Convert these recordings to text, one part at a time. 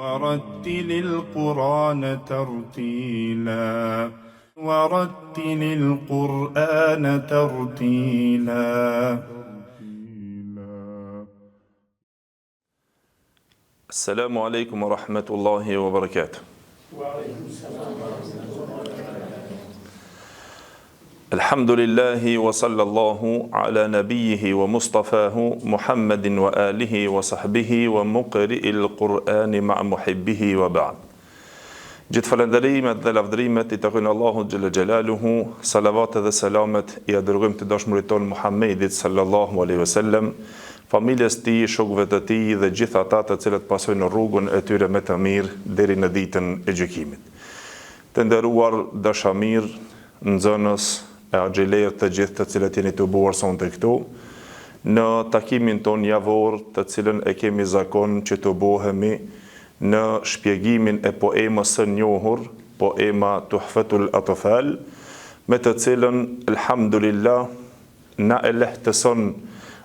ورتل القرآن ترتيلا ورتل القرآن ترتيلا. السلام عليكم ورحمة الله وبركاته. الحمد لله وصلى الله على نبيه ومصطفاه محمد وآله وصحبه ومقرئ القرآن مع محبه وبعد. Gjithë falënderimet dhe lavdërimet I takojnë Allahut xhalla xhelaluhu, salavatet dhe selamet I adërgojmë të dashmurit ton Muhammedit sallallahu alaihi wasallam, familjes tij, shokëve të tij dhe gjithë ata të cilët pasojnë rrugën e tyre me të mirë deri në ditën e gjykimit. Të nderuar dashamir, nxënës e axhiler të gjithë të cilët jeni të buar sonte këtu, në takimin ton javor të cilën e kemi zakon që të bohemi në shpjegimin e poemës së njohur, poema Tuhfatul Atfal, me të cilën elhamdulillah na e lehtëson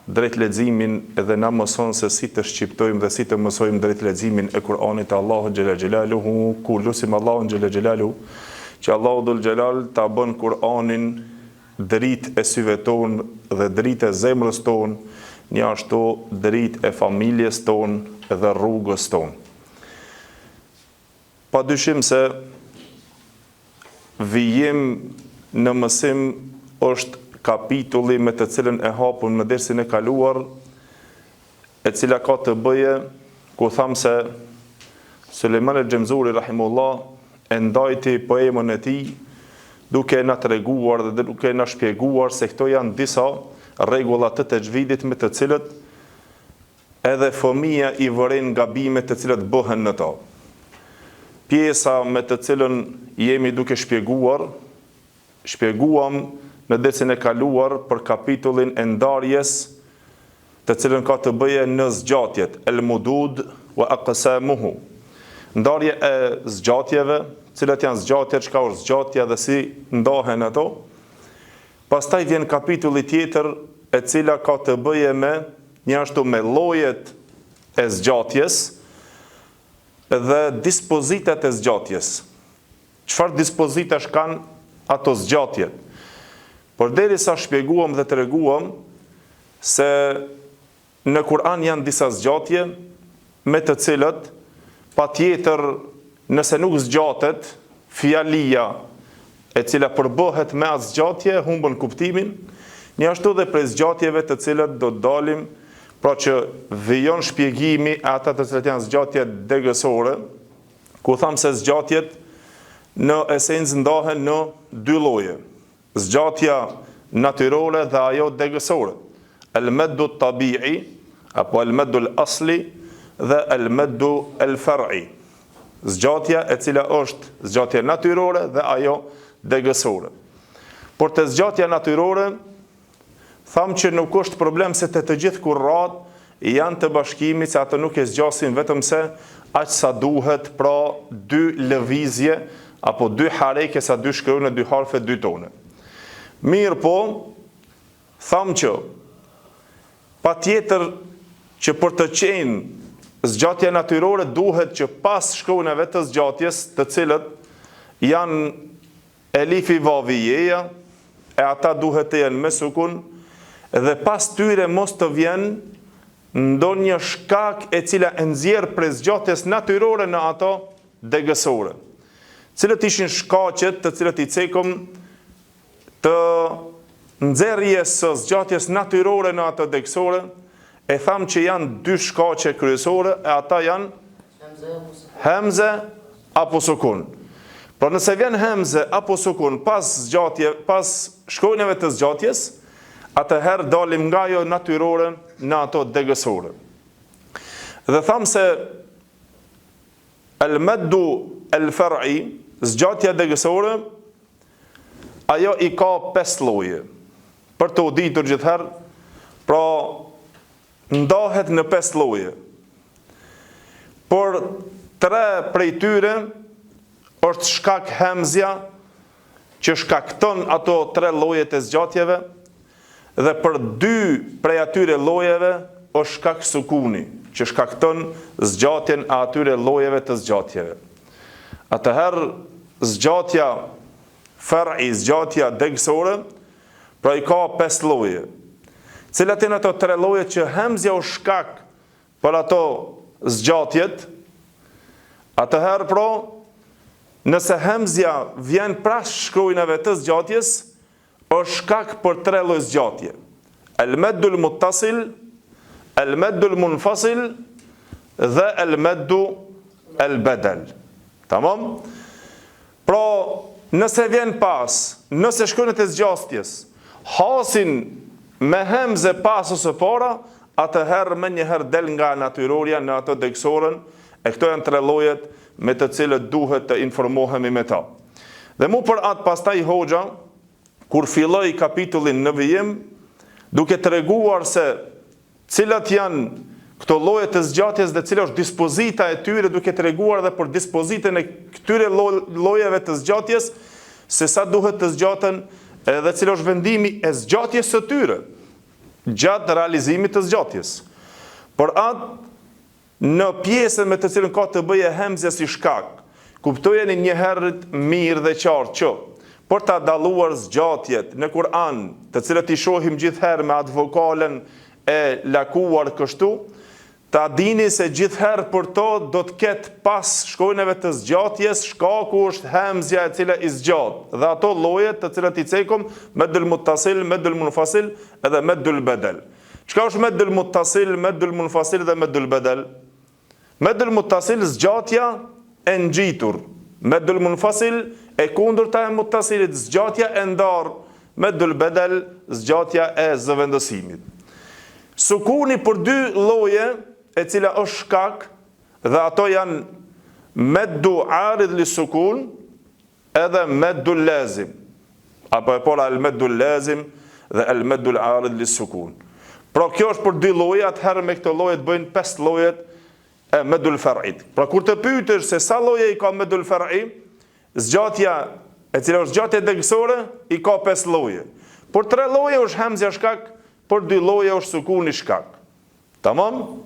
drejt leximin edhe na mëson se si të shqiptojmë dhe si të mësojmë drejt leximin e Kur'anit të Allahut xhalla xhelaluhu, ku lutim Allahun xhalla xhelaluhu që Allahu dhul xhelal ta bën Kur'anin dritë e syve tonë dhe dritë e zemrës tonë, një ashtu dritë e familjes tonë dhe rrugës tonë. Pa dyshim se vijim në mësim është kapitulli me të cilën e hapun në dersin e kaluar, e cila ka të bëje, ku tham se Sulejman el-Xhemzuri rahimullah e ndajti poemën e tij duke na treguar dhe duke na shpjeguar se këto janë disa rregulla të tajvidit me të cilët edhe fëmia I vëren gabimet të cilët bëhen në to. Pjesa me të cilën jemi duke shpjeguam në dersin e kaluar për kapitullin e ndarjes, të cilën ka të bëje në zgjatjet, el-mudud wa aqsamuhu. Ndarje e zgjatjeve, cilat janë zgjatjet, çka është zgjatja dhe si ndahen ato. Pastaj vjen kapitulli tjetër e cila ka të bëje me njashtu me llojet e zgjatjes dhe dispozitat e zgjatjes. Çfarë dispozitash kanë ato zgjatjet? Por derisa shpjeguam dhe treguam se në Kur'an janë disa zgjatje me të cilët patjetër nëse nuk zgjatet fjalia e cila përbëhet me atë zgjatje humbën kuptimin, një ashtu dhe prej zgjatjeve të cilët do të dalim, pra që vijon shpjegimi e ata të cilët janë zgjatjet degësore, ku tham se zgjatjet në esencë ndahen në dy lloje. Zgjatja natyrore dhe ajo degësore. El-maddu tabi'i apo el-maddu al-asli dhe el-maddu al-far'i. Zgjatja e cila është zgjatja natyrore dhe ajo degësore. Por të zgjatja natyrore tham që nuk është problem se të gjithë kurrat janë të bashkimit se ato nuk e zgjasin vetëm se aq sa duhet, pra dy lëvizje apo dy hareke sa dy shkronjë, dy harfe, dy tone. Mirë po, tham që patjetër që për të qenë zgjatja natyrore duhet që pas shkronjave të zgjatjes, të cilët janë elifi vavi jeja, e ata duhet të jenë me sukun, dhe pas tyre mos të vjen ndonjë shkak e cila e nxjerr prej zgjatjes natyrore në ato degësore. Cilët ishin shkaqet të cilët I cekëm të nxjerrjes së zgjatjes natyrore në ato degësore, e tham që janë dy shkaqe kryesore, e ata janë hemze apo sukun. Pra nëse vjen hemze apo sukun pas shkronjave të zgjatjes, atëherë dalim nga jo natyrore në ato degësore. Dhe tham se el-maddu el-far'i, zgjatja degësore, ajo I ka 5 lloje. Për të u ditur gjithherë, pra ndahet në 5 lloje. Por 3 prej tyre është shkak hemzja që shkakton ato 3 llojet e zgjatjeve, dhe për 2 prej atyre llojeve është shkak sukuni. që shkakton zgjatjen e atyre llojeve të zgjatjeve. Atëherë zgjatja far'i, zgjatja degësore, pra i ka 5 lloje. Cilat janë ato 3 lloje që hemzja u shkak për ato zgjatjet? Atëherë pra, nëse hemzja vjen prash shkronjave të zgjatjes, është shkak për 3 lloj zgjatje. El-meddul muttasil, el-meddul munfasil dhe el-meddu el-bedel. Tamam? Pra, nëse vjen pas, nëse shkronjat e zgjatjes hasin me hemze pas ose para, atëherë me njëherë del nga natyrorja në ato degësorën, e këto janë 3 llojet me të cilët duhet të informohemi me ta. Dhe mu për atë pastaj hoxha, kur filloi kapitullin në vijim, duke treguar se cilat janë këto lloje të zgjatjes dhe cila është dispozita e tyre, duke treguar dhe për dispozitën e këtyre llojeve të zgjatjes, se sa duhet të zgjaten edhe cila është vendimi e zgjatjes së tyre gjatë realizimit të zgjatjes. Por atë, në pjesën me të cilën ka të bëje hemzja si shkak, kuptojeni njëherët mirë dhe qartë që për ta dalluar zgjatjet në Kur'an, të cilët i shohim gjithherë me atë vokalen e lakuar kështu, ta dini se gjithherë për to do të ketë pas shkronjave të zgjatjes, shkaku është hemzja e cila i zgjat. Dhe ato llojet të cilat i cekom, meddul muttasil, meddul munfasil edhe meddul bedel. Çka është meddul muttasil, meddul munfasil dhe meddul bedel? Meddul muttasil zgjatja e ngjitur. Meddul munfasil e kundërta e muttasilit, zgjatja e ndar. Meddul bedel zgjatja e zëvendësimit. Sukuni për 2 lloje e cila është shkak, dhe ato janë meddu arid li sukun edhe meddu lazim. Apo e pola el meddu lazim dhe el meddu arid li sukun. Pra kjo është për 2 lloje, atëherë me këto lloje të bëjnë 5 llojet e meddul far'it. Pra kur të pyetesh se sa lloje i ka meddul far'i, zgjatja e cila është zgjatja degësore i ka 5 lloje. Por 3 lloje është hemzja shkak, por 2 lloje është sukuni shkak. Tamam?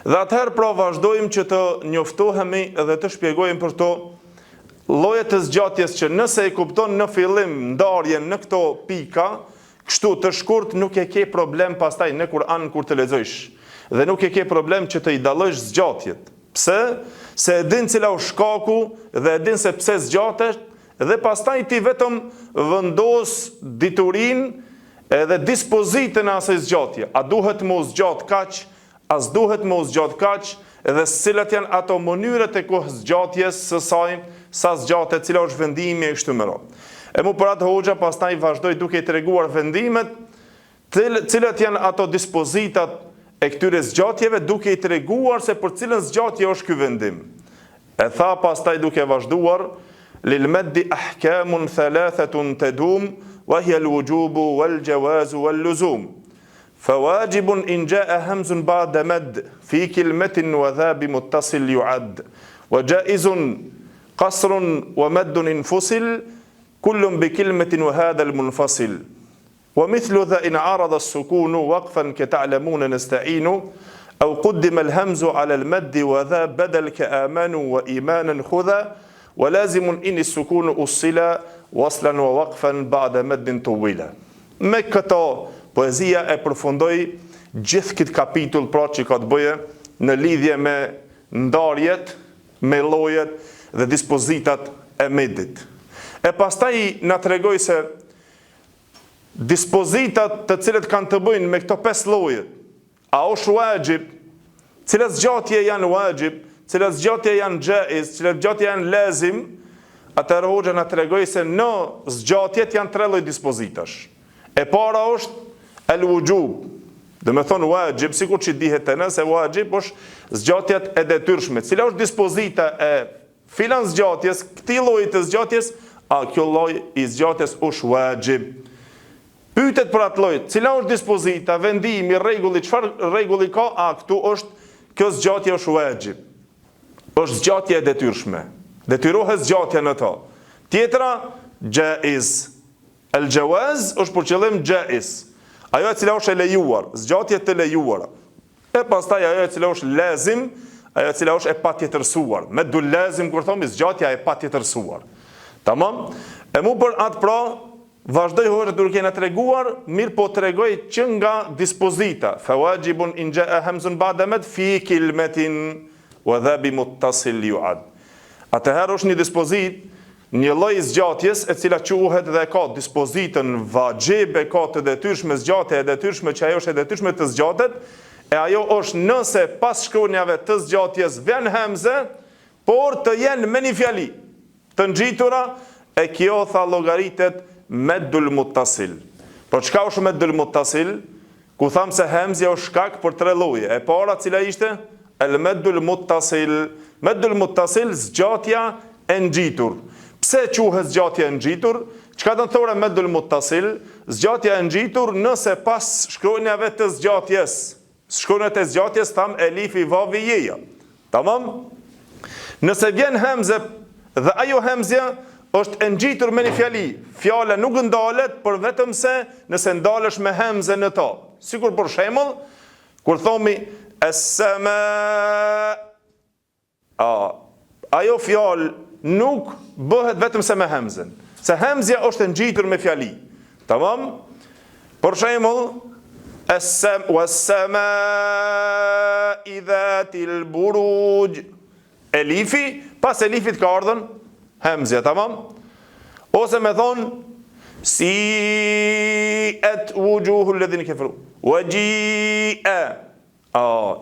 Dhe atëherë pra vazhdojmë që të njoftohemi dhe të shpjegojmë për to lloje të zgjatjes që nëse e kupton në fillim ndarjen në këto pika, kështu të shkurt nuk e ke problem pastaj në Kur'an kur të lexojsh. Dhe nuk e ke problem që të i dallosh zgjatjet. Pse? Se e din cila është shkaku dhe e din se pse zgjatet dhe pastaj ti vetëm vendos diturin edhe dispozitën e asaj zgjatje. A duhet më zgjat kaq? As duhet më zgjat kaq, edhe cilat janë ato mënyrat e kohë zgjatjes së saj, sa zgjatet, cila është vendimi e kështu me radhë. E mu për atë hoxha pastaj vazhdoi duke i treguar vendimet, cilat janë ato dispozitat e këtyre zgjatjeve, duke i treguar se për cilën zgjatje është ky vendim. E tha pastaj duke vazhduar, lil meddi ahkamun thalathatun tadum, wa hiya al-wujubu wal-jawazu wal-luzum. فواجب إن جاء همز بعد مد في كلمة وذا بمتصل يعد وجائز قصر ومد انفصل كل بكلمة وهذا المنفصل ومثل ذا إن عرض السكون وقفا كتعلمون نستعين أو قدم الهمز على المد وذا بدل كآمنوا وإيمانا خذا ولازم إن السكون أصلا وصلا ووقفا بعد مد طويلا. مكة poezia e përfundoi gjithë këtë kapitull pra që ka të bëje në lidhje me ndarjet, me llojet dhe dispozitat e medit. E pastaj na tregoi se dispozitat të cilët kanë të bëjnë me këto 5 lloje, a është wajib, cilat zgjatje janë wajib, cilat zgjatje janë jaiz, cilat zgjatje janë lazim, atëherë hoxha na tregoi se në zgjatjet janë 3 lloj dispozitash. E para është el-wujub, dhe me thonë wajib, sikur që dihet të nëse wajib është zgjatjet e detyrshme. Cila është dispozita e filan zgjatjes, këti lloji të zgjatjes, a kjo lloj i zgjatjes është wajib. Pyetet për atë lloj, cila është dispozita, vendimi, rregulli, çfarë rregulli ka, a këtu është kjo zgjatje është wajib. Është zgjatje e detyrshme. Detyrohet zgjatja në to. Tjetra, jaiz. El-jawaz është për qëllim jaiz. Ajo e cila është e lejuar, zgjatje të lejuara. E pastaj ajo e cila është lezim, ajo e cila është e patjetërsuar. Me du lezim, kur thomi, zgjatja e patjetërsuar. Tamam? E mu për atë pra, vazhdoj hoxha duke na treguar, mirë po tregoj që nga dispozita. Fa wajibun in jaa hamzun ba'da mad fi kilmetin wa dhabi muttasil yu'ad. Atëherë është një dispozit, një lloj zgjatjes e cila quhet dhe ka dispozitën vajib, e ka të detyrshme zgjatje e detyrshme që ajo është e detyrshme të zgjatet, e ajo është nëse pas shkronjave të zgjatjes vjen hemze, por të jenë me një fjali të ngjitura, e kjo tha llogaritet meddul muttasil. Por çka është meddul muttasil? Ku tham se hemzja është shkak për 3 lloje. E para cila ishte? El meddul muttasil. Meddul muttasil, zgjatja e ngjitur. Pse quhet zgjatja e ngjitur? Çka do të thotë meddul muttasil? Zgjatja e ngjitur nëse pas shkronjave të zgjatjes. Shkronjat e zgjatjes tham elifi vavi jeja. Tamam? Nëse vjen hemze dhe ajo hemzja është e ngjitur me një fjali. Fjala nuk ndalet, por vetëm se nëse ndalesh me hemze në ta. Sikur për shembull, kur thomi es-sama, ajo fjalë nuk bëhet vetëm se me hemzen. Se hemzja është e ngjitur me fjali. Tamam? Për shembull, was-sama idhatil buruj. Elifi, pas elifit ka ardhën hemzja, tamam? Ose me thonë si et wujuhu alladhina kafaru. Waji'a.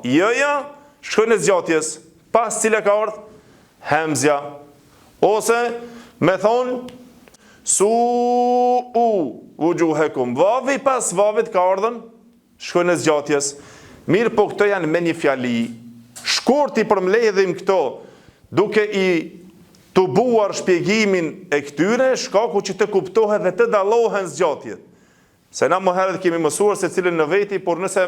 Joja shkon e zgjatjes, pas cila ka ardhur hemzja. Ose me thonë su'u wujuhakum. Vavi pas vavit ka ardhur shkon e zgjatjes. Mirë, po këto janë me një fjali. Shkurti përmbledhim këto duke i të buar shpjegimin e këtyre, shkaku që të kuptohet dhe të dallohen zgjatjet. Se na më herët kemi mësuar se cilën në veti, por nëse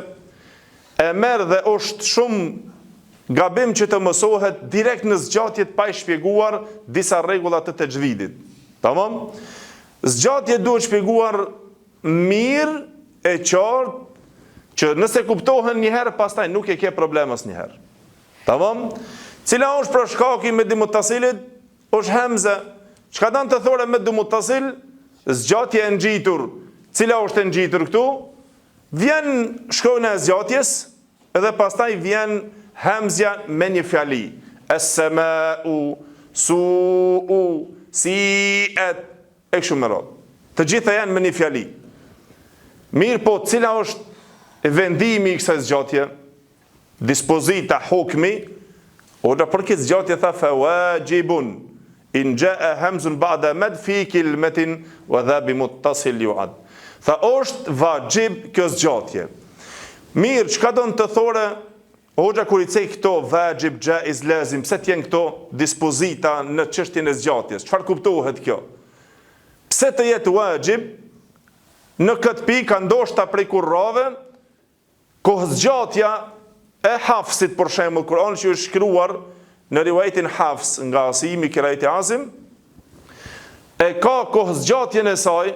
e merr dhe është shumë gabim që të mësohet direkt në zgjatjet pa i shpjeguar disa rregulla të tajvidit. Tamam? Zgjatjet duhet shpjeguar mirë e qartë, që nëse kuptohen një herë, pastaj nuk e ke problem asnjëherë. Tamam? Cila është për shkaki me muttasilit? Është hemze. Çka do të thotë me muttasil? Zgjatja e ngjitur. Cila është e ngjitur këtu? Vjen shkronja e zgjatjes dhe pastaj vjen hemzja me një fjali. Es-sama'u, su'u, si'at, e kështu me radhë. Të gjitha janë me një fjali. Mirë, po cila është vendimi i kësaj zgjatje? Dispozita hukmi, ora për këtë zgjatje tha fa wajibun in jaa hamzun ba'da mad fi kilmetin wa dhabi muttasil yu'ad. Tha është vajib kjo zgjatje. Mirë, çka do të thotë hoxha kur i cek këto vajib, jaiz, lazim, pse të jenë këto dispozita në çështjen e zgjatjes? Çfarë kuptohet kjo? Pse të jetë vajib? Në këtë pikë ndoshta prej kurrave, kohëzgjatja e Hafsit, për shembull, Kur'ani që është shkruar në rivajetin Hafs nga Asimi Kirajti Azim, e ka kohëzgjatjen e saj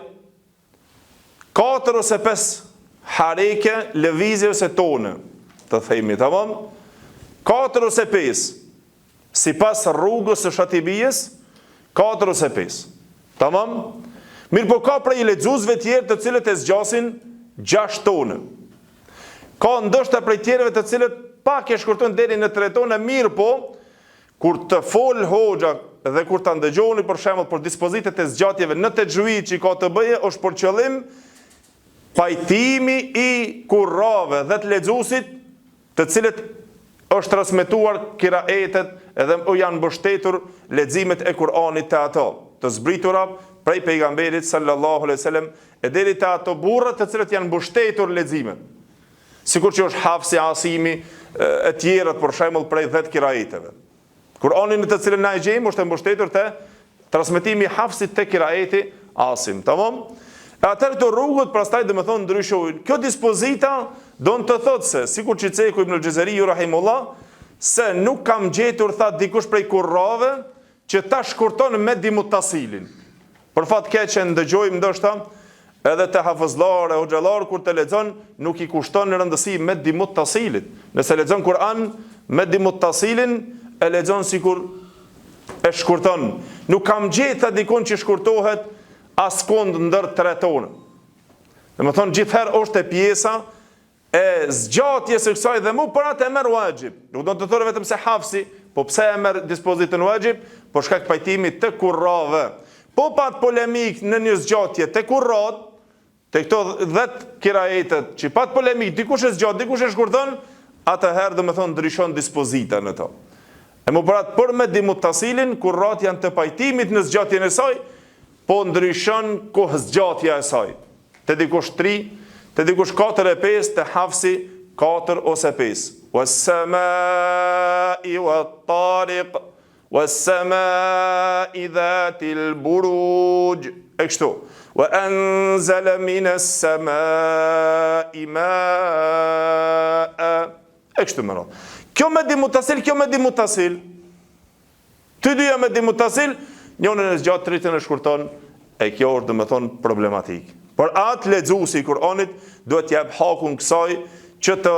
4 ose 5 hareke, lëvizje ose tone, të themi, tamam? 4 ose 5, sipas rrugës së Shatibijes, 4 ose 5. Tamam? Mirë, po ka prej lexuesve tjerë të cilët e zgjasin 6 tone. Ka ndoshta prej tjerëve të cilët pak e shkurtojnë deri në 3 tone, mirë po, kur të fol hoxha dhe kur ta ndëgjoni për shembull për dispozitet e zgjatjeve në tajvid që ka të bëjë, është për qëllim pajtimi i kurrave dhe të lexuesit, të cilët është transmetuar kiraetet edhe u janë mbështetur leximet e Kur'anit të ato, të zbritura prej pejgamberit sallallahu alaihi wasallam, e deri te ato burrat të cilët janë mbështetur leximet. Sikur që është Hafsi, Asimi, e tjerët për shembull prej 10 kiraeteve. Kur'ani në të cilën na e gjejmë është mbështetur te transmetimi i Hafsit te kiraeti Asim, tamam? Atëherë këto rrugët pastaj domethënë ndryshojnë. Kjo dispozita do të thotë se, sikur që Ceku ibn al-Jazariu rahimullah, se nuk kam gjetur tha dikush prej kurrave që ta shkurton me muttasilin. Për fat keq që ndëgjojmë ndoshta Edhe te hafëzlar e hoxhallar kur të lexon nuk i kushton në rëndësi me dimut tasilit. Nëse lexon Kur'an me dimut tasilin e lexon sikur e shkurton. Nuk kam gjetë dikun që shkurtohet askund ndër 3 tonë. Domethënë gjithherë është e pjesa e zgjatjes së kësaj dhe mu për atë e merr wajib. Nuk do të thotë vetëm se hafsi, po pse e merr dispozitën wajib? Për shkak të pajtimit të kurrave. Po pat polemik në një zgjatje të kurrat, te këto 10 kirajetet që pat polemik, dikush e zgjat, dikush e shkurton, atëherë domethënë ndryshon dispozita në to. E më përat për me dimut tasilin, kurrat janë të pajtimit në zgjatjen e saj, po ndryshon kohë zgjatja e saj. Te dikush 3, te dikush 4 e 5, te hafsi 4 ose 5. Was-samai wat-tariq, was-samai dhatil buruj. E kështu. Wa anzala minas samai ma'a. E kështu më radhë. Kjo me dimutasil, kjo me dimutasil. Të dyja me dimutasil, njënën e zgjatë, tritën e shkurton, e kjo është dhe me thonë problematik. Por atë lexuesi i Kur'anit duhet jep hakun kësaj që të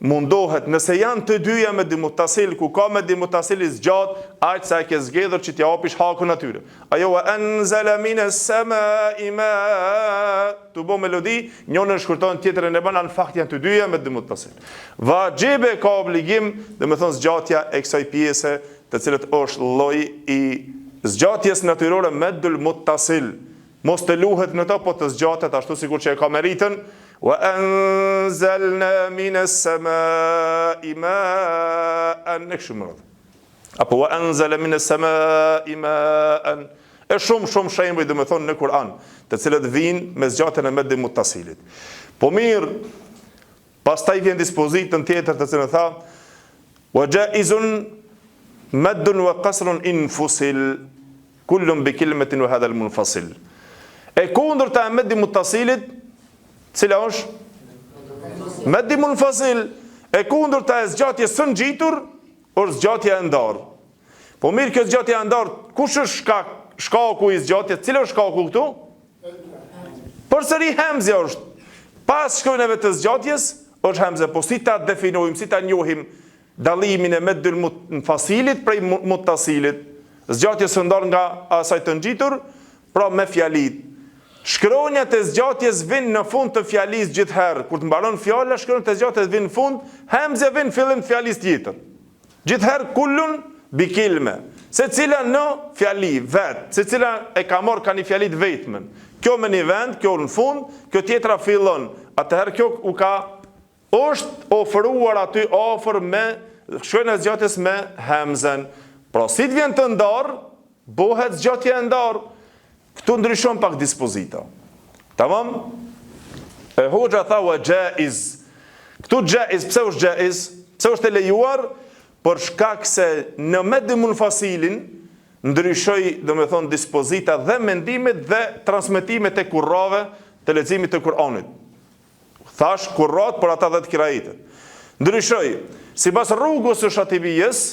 mundohet, nëse janë të dyja me dimutasil, ku ka me dimutasil i zgjat, aq sa e ke zgjedhur që t'ja hapish hakun atyre. Ajo wa anzala minas samai ma'a, tu bo melodi, njënën shkurton, tjetrën e bën, në fakt janë të dyja me dimutasil. Vajibe ka obligim, dhe me thonë zgjatja e kësaj pjese, të cilët është lloj i zgjatjes natyrore me dul muttasil. Mos të luhet në to, po të zgjatet ashtu sikur që e ka meritën. Wa anzalna minas samai ma'an, e kështu më radhë. Apo wa anzala minas samai ma'an. E shumë shembuj dhe me thonë në Kur'an, të cilët vinë me zgjatjen e me dimutasilit. Po mirë, pastaj vjen dispozitën tjetër të cilën tha, wa jaizun maddun wa qasrun infusil, kullun bi kelimetin wa hadha al-munfasil. E kundërta e meddi muttasilit, cila është? Meddi munfasil. E kundërta e zgjatjes së ngjitur, është zgjatja e ndarë. Po mirë, kjo zgjatja e ndarë, kush është shkaku i zgjatjes? Cila është shkaku këtu? Përsëri hemzja është. Pas shkrimeve të zgjatjes, është hemzja. Po si ta definojmë, si ta njohim dallimin e meddil munfasilit prej muttasilit? Zgjatjes së ndarë nga asaj të ngjitur, pra me fjalit. Shkronjat e zgjatjes vinë në fund të fjalis gjithherë. Kur të mbaron fjala, shkronjat e zgjatjes vinë në fund, hemzja vinë në fillim të fjalis tjetër. Gjithherë kullun bikilme. Se cila në fjali vetë, se cila e ka marrë ka një fjalit vetëmen. Kjo me një vend, kjo në fund, kjo tjetra fillon. Atëherë kjo u ka është ofruar aty ofër me shkronjat e zgjatjes me hemzen. Pra si të vjen të ndarë, bëhet zgjatja e ndarë. Këtu ndryshon pak dispozita. Tamam? E hoxha tha wa jaiz. Këtu jaiz, pse është jaiz? Pse është e lejuar? Për shkak se në meddi munfasilin ndryshoi, domethënë, dispozita dhe mendimet dhe transmetimet e kurrave të leximit të Kur'anit. Thash kurrat për ata 10 kiraite. Ndryshoi, sipas rrugës së Shatibijës,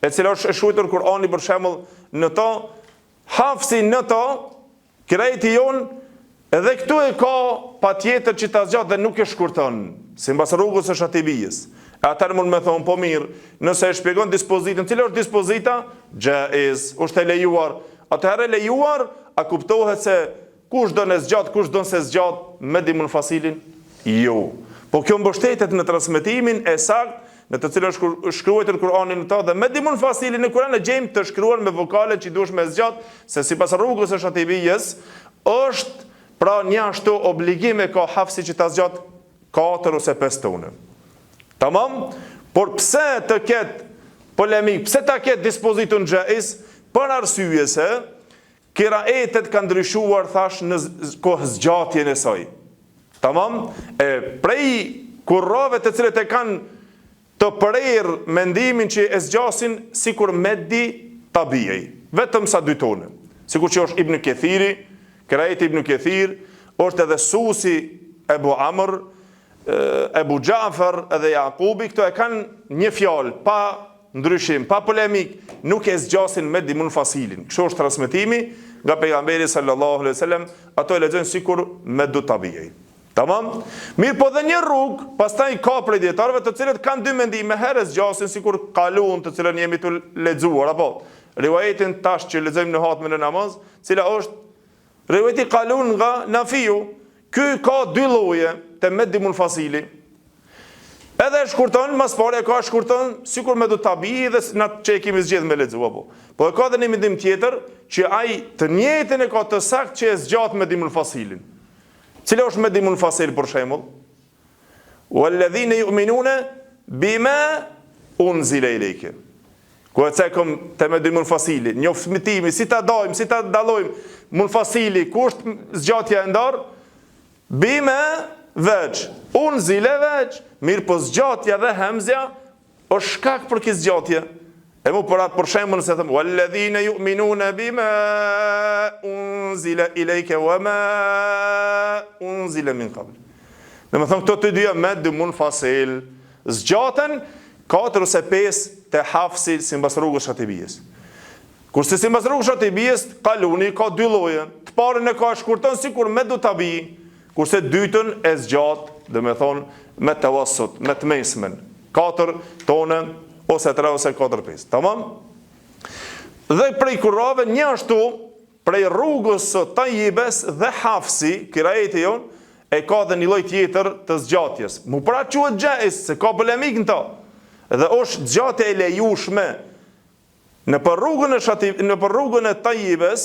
e cila është e shkruar Kur'ani për shembull në to, hafsi në to, kirajti jonë, edhe këtu e ka pa tjetër që ta zgjatë dhe nuk e shkurton, si mbas rrugës së Shatibijës. Atër mund me thonë, po mirë, nëse e shpjegon dispozitën, cilë është dispozita? Jaiz, është e lejuar. Atëherë e lejuar, a kuptohet se kush do në zgjatë, kush do nëse zgjatë me dimën fasilin? Jo. Po kjo mbështetet në transmetimin e sakt, në të cilën shkruajtur Kur'anin në ta, dhe me dimën fasilin në Kur'an e gjejmë të shkruar me vokale që duhesh me zgjat, se sipas rrugës së Shatibijës, është pra një ashtu obligime ka hafsi që ta zgjat 4 ose 5 tonë. Tamam? Por pse të ketë polemik, pse ta ketë dispozitun jaiz, për arsye se kiraetet kanë ndryshuar thash në kohë zgjatjen e saj. Tamam? E prej kurrave të cilët e kanë të përrejrë mendimin që e zgjasin sikur meddi tabijej, vetëm sa 2 tonë. Sikur që është Ibn Kethiri, kirajeti Ibn Kethir, është edhe Susi, Ebu Amr, Ebu Gjafer edhe Jakubi, këto e kanë një fjalë, pa ndryshim, pa polemik, nuk e zgjasin meddi munfasilin. Kështu është transmetimi, nga pejgamberi sallallahu alaihi wasallam, ato e lexojnë sikur me du tabijej. Tamam? Mirë, po dhe një rrugë, pastaj ka prej dietarëve të cilët kanë dy mendime, herë zgjasin sikur kalun, të cilën jemi të lexuar apo rivajetin tash që lexojmë në hatme në namaz, cila është rivajeti kalun nga Nafiu. Ky ka dy lloje te meddi munfasili. Edhe shkurton, mas pare ka shkurton sikur me du tabi dhe na që e kemi zgjedhë me lexu apo. Po e ka dhe një mendim tjetër që ai të njëjtën e ka të sakt që e zgjat medimul fasilin. Cila është medimul fasil për shembull? Walladhina yu'minuna bima unzila ilayka. Ku e cekëm të medimul fasili, njoftëmitimi, si ta dojmë, si ta dalojmë munfasili, ku është zgjatja e ndarë? Bima veç, unë zile veç, mirë po zgjatja dhe hemzja, është shkak për kësë zgjatje. E mu për atë për shemën se thëmë, walladhina yu'minuna bima unzila ilayka wa ma unzila min qabl. Dhe më thëmë, këto të dyja me dy munfasil, zgjatën 4 ose 5 të hafsi si mbas rrugës Shatibijës. Kurse si mbas rrugës Shatibijës, kaluni ka dy lloje. Të parën e ka shkurton sikur me du tabi, kurse dytën e zgjat, dhe me thonë, me të wasut, me të mesmen, 4 tonë, ose 3 ose 4-5. Tamam? Dhe prej kurave, një ashtu, prej rrugës së tajibes dhe hafsi, kirajeti jonë, e ka dhe një lloj tjetër të zgjatjes. Mu pra quhet gjais, se ka polemik në ta. Dhe është zgjatje e lejushme. Në për rrugën e tajibes,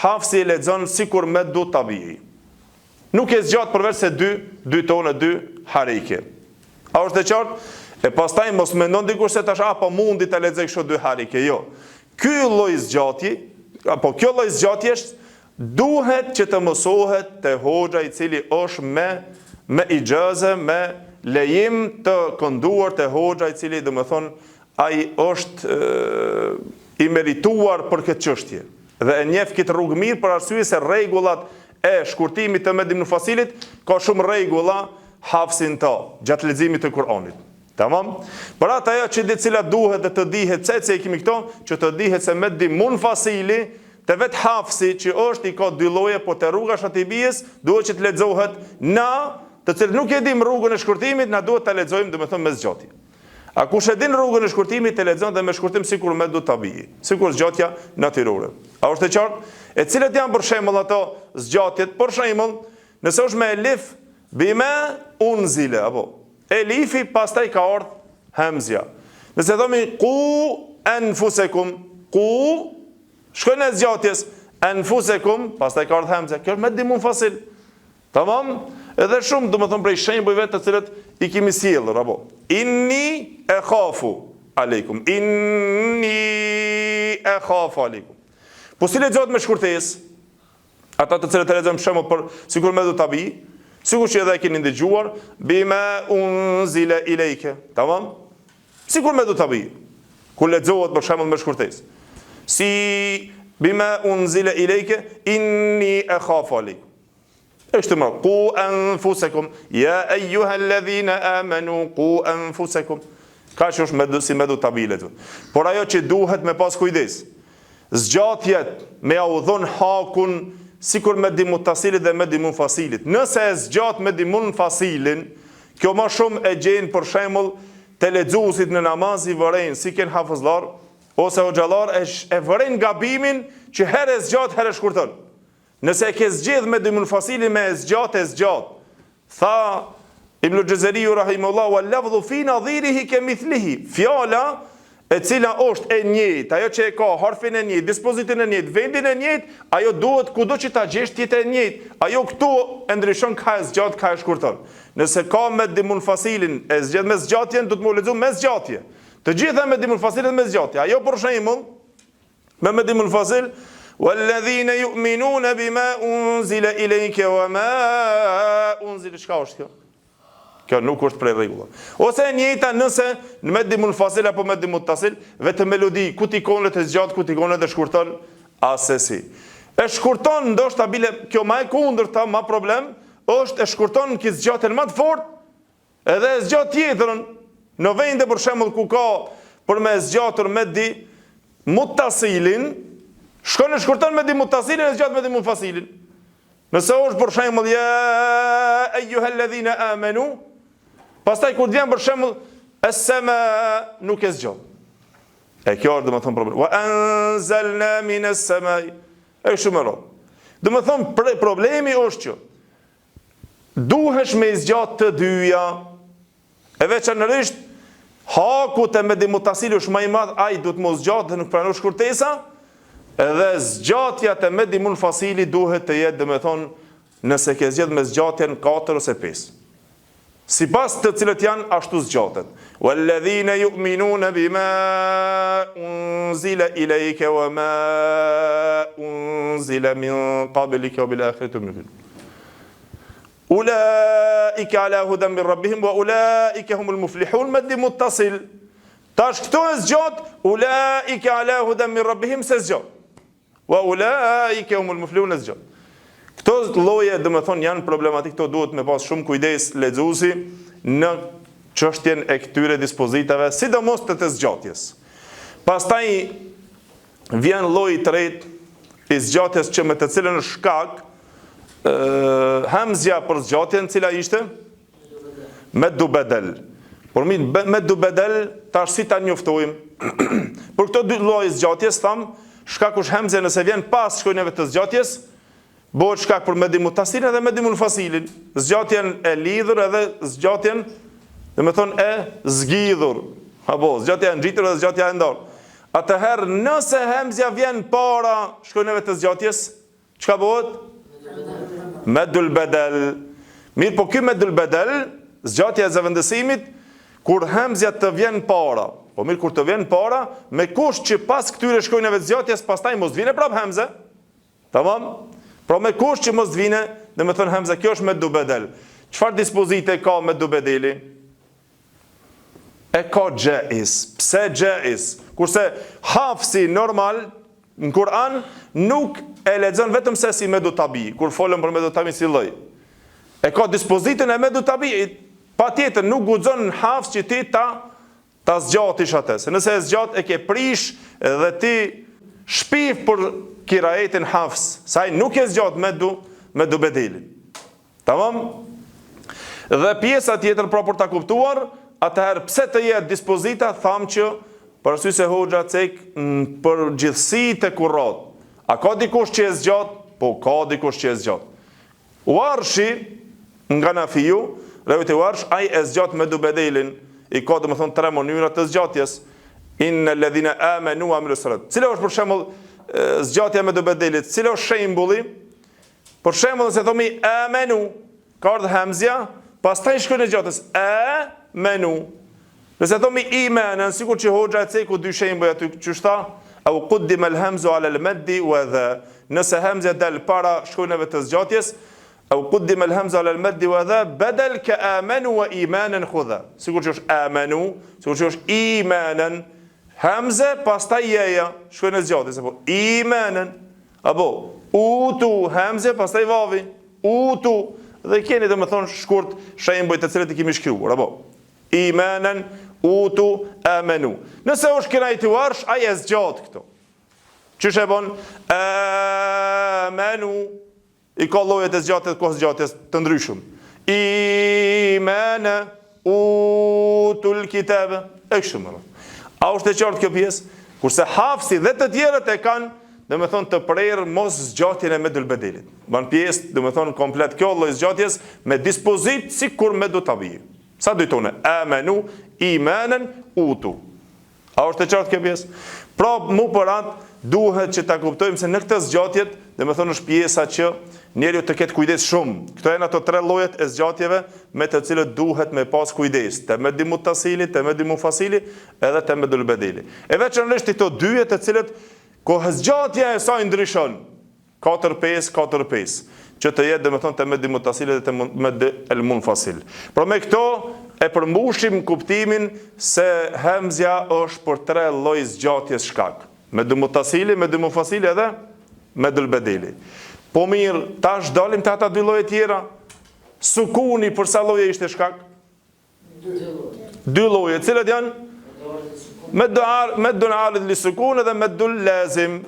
hafsi e lexon sikur me du tabii. Nuk e zgjat përveç se 2 tonë, 2 harike. A është e qartë? E pastaj mos mendon dikush se tash apo mundi ta lexoj kështu 2 harike, jo. Ky lloj zgjatje, apo kjo lloj zgjatjesh duhet që të mësohet te hoxha i cili është me ijazë, me lejim të kënduar te hoxha i cili domethën ai është i merituar për këtë çështje. Dhe e njeh këtë rrugë mirë për arsye se rregullat e shkurtimit të medimul fasilit ka shumë rregulla hafsin ta gjatë leximit të Kuranit. Tamam? Për atë ajo që di cila duhet dhe të dihet, se e kemi këto, që të dihet se medimul fasili të vetë hafsi që është i ka 2 lloje, po të rruga Shatibijës duhet që të lexohet na, të cilët nuk e dim rrugën e shkurtimit, na duhet ta lexojmë domethënë me zgjatje. A kush e din rrugën e shkurtimit të lexon dhe me shkurtim sikur me du tabii, sikur zgjatja natyrore. A është e qartë? E cilët janë për shembull ato zgjatjet? Për shembull, nëse është me elif bima unzile, apo elifi pastaj ka ardhur hemzja. Nëse thomi ku anfusakum, ku shkon e zgjatjes anfusakum, pastaj ka ardhur hemzja. Kjo është medimul fasil. Tamam? Edhe shumë domethënë prej shembujve të cilët i kemi sjellur, apo inni akhafu aleikum, inni akhafu aleikum. Po si lexohet me shkurtesë? Ata të cilët e lexojmë shembull për sikur me du tabi, sikur që edhe e keni ndëgjuar, bima unzila ilayka. Tamam? Sikur me du tabi. Kur lexohet për shembull me shkurtesë. Si bima unzila ilayka inni akhafu aleikum. Është më, ku anfusakum, ja ejuhalladhina amanu, ku anfusakum. Ka që është si me du tabilet. Por ajo që duhet me pas kujdes, zgjatjet me audhon hakun, sikur me dimul tasilit dhe me dimul fasilit. Nëse e zgjat me dimul fasilin, kjo ma shumë e gjenë për shembull të lexuesit në namaz i vëren, si ken hafëzlar, ose hoxhallar e vëren gabimin që herë e zgjat, herë e shkurton. Nëse e ke zgjedh me dimul fasilin me e zgjat. Tha Ibn Jazariu rahimahullah, wa lafdhu fi nadhirihi kamithlihi. Fjala e cila është e njëjtë, ajo që e ka harfin e njëjtë, dispozitin e njëjtë, vendin e njëjtë, ajo duhet kudo që ta gjesh tjetë e njëjtë. Ajo këtu e ndryshon ka e zgjat, ka e shkurton. Nëse ka me dimul fasilin e zgjedh me zgjatjen, do të më lexoj me zgjatje. Të gjitha me dimul fasilin me zgjatje. Ajo për shembull me dimul fasil walladhina yu'minuna bima unzila ilayka wa ma unzila, çka është kjo? Kjo nuk është prej rregullave. Ose e njëjta nëse në medimul fasil apo medimul tasil, vetëm melodi, ku ti konet e zgjat, ku ti konet e shkurton, asesi. E shkurton ndoshta bile kjo më e kundërta, më problem, është e shkurton që zgjatën më të fortë, edhe e zgjat tjetrën në vende për shembull ku ka për me zgjatur me di mutasilin, Shkon e shkurton me di muttasilin e zgjat me di munfasilin. Nëse është për shembull ya ayyuhalladhina amanu, pastaj kur vjen për shembull as-sama nuk e zgjat. E kjo është domethënë problem. Wa anzalna minas samai. E shumë rrot. Domethënë problemi është që duhesh me zgjat të dyja. E veçanërisht haku te me di muttasili është më i madh, ai duhet mos zgjat dhe nuk pranon shkurtesa. Edhe zgjatja të me di munfasili duhet të jetë, domethënë, nëse ke zgjedh me zgjatjen 4 ose 5. Sipas të cilët janë ashtu zgjatet. Walladhina yu'minuna bima unzila ilayka wama unzila min qablika wa bil akhirati hum yuqinun. Ulaika ala hudan min rabbihim wa ulaika humul muflihun. Maddi muttasil. Tash këto e zgjat, ulaika ala hudan min rabbihim se zgjat. Wa ulaika humul muflihun e zgjat. Këto lloje, domethënë, janë problematik, këto duhet me pas shumë kujdes lexuesi në çështjen e këtyre dispozitave, sidomos të zgjatjes. Pastaj vjen lloji i tretë i zgjatjes që me të cilën është shkak hamzja për zgjatjen, cila ishte meddu bedel. Por meddu bedel tash si ta njoftojmë? Për këto dy lloje zgjatjes tham, shkaku është hamzja nëse vjen pas shkronjave të zgjatjes, bëhet shkak për meddi muttasilin edhe meddi munfasilin. Zgjatjen e lidhur edhe zgjatjen, domethënë e zgjidhur. Apo zgjatja e ngjitur edhe zgjatja e ndarë. Atëherë nëse hamzja vjen para shkronjave të zgjatjes, çka bëhet? Meddul bedel. Mirë, po ky meddul bedel, zgjatja e zëvendësimit, kur hamzja të vjen para. Po mirë, kur të vjen para, me kusht që pas këtyre shkronjave të zgjatjes pastaj mos vjen prap hamze. Tamam? Pra me kusht që mos vine, dhe me thënë hamza, kjo është meddu bedel. Çfarë dispozite ka meddu bedeli? E ka gjais. Pse gjais? Kurse hafsi normal, në Kur'an, nuk e lexon vetëm se si meddu tabi, kur folëm për meddu tabi si lloj. E ka dispozitën e meddu tabi, pa tjetër nuk guxon në hafs që ti ta zgjatish atë. Se nëse e zgjat e ke prish dhe ti shpif për kiraetin hafs, saj nuk e zgjat meddu bedelin. Tamam? Dhe pjesa tjetër pra për ta kuptuar, atëherë pse të jetë dispozita, tham që për arsye se hoxha cek për gjithësi të kurrat. A ka dikush që e zgjat? Po ka dikush që e zgjat. Warshi nga Nafiu, revit e Warsh, ai e zgjat meddu bedelin, i ka domethënë 3 mënyra të zgjatjes. Innal ladhina amanu wa amilus salat. Cila është për shembull zgjatja meddu bedelit? Cila është shembulli? Për shembull, nëse thomi amanu, ka ardhur hamzja, pastaj shkon e zgjatës amanu. Nëse thomi imanan, sikur që hoxha e ceku dy shembuj aty çështa, au quddima al-hamzu ala al-maddi wa dha. Nëse hamzja dal para shkronjave të zgjatjes, au quddima al-hamzu ala al-maddi wa dha badal ka amanu wa imanan khudha. Sikur që është amanu, sikur që është imanan, hamze pastaj jeja shkronja e zgjatjes, apo imanan, apo utu hamze pastaj vavi, utu. Dhe keni domethënë shkurt shembuj të cilët i kemi shkruar, apo imanan, utu, amanu. Nëse është kinajti Warsh, ai e zgjat këto. Çish e bën? Amanu. I ka llojet e zgjatjes, kohë zgjatjes të ndryshëm. Imana, utul kitab, e kështu me radhë. A është e qartë kjo pjesë? Kurse hafsi dhe të tjerët e kanë, domethënë të prerë mos zgjatjen e medul bedelit. Ban pjesë, domethënë komplet kjo lloj zgjatjes me dispozit sikur meddu tabi. Sa dojtone? Amanu, imanan, utu. A është e qartë kjo pjesë? Pra, mu për atë, duhet që ta kuptojmë se në këtë zgjatjet, domethënë është pjesa që njeriu të ketë kujdes shumë. Këto janë ato 3 llojet e zgjatjeve me të cilët duhet me pas kujdes. Te meddi muttasili, te meddi munfasili, edhe te meddul bedeli. E veçanërisht këto dyje të cilët kohëzgjatja e saj ndryshon. 4-5, 4-5. Që të jetë domethënë te meddi muttasili dhe te meddi el munfasil. Por me këto e përmbushim kuptimin se hamzja është për 3 lloj zgjatjes shkak. Meddi muttasili, meddi munfasili edhe meddul bedeli. Po mirë, tash dalim të ata 2 lloje tjera. Sukuni për sa lloje ishte shkak? 2 lloje. Cilat janë? Meddul arid li sukun edhe meddul lazim.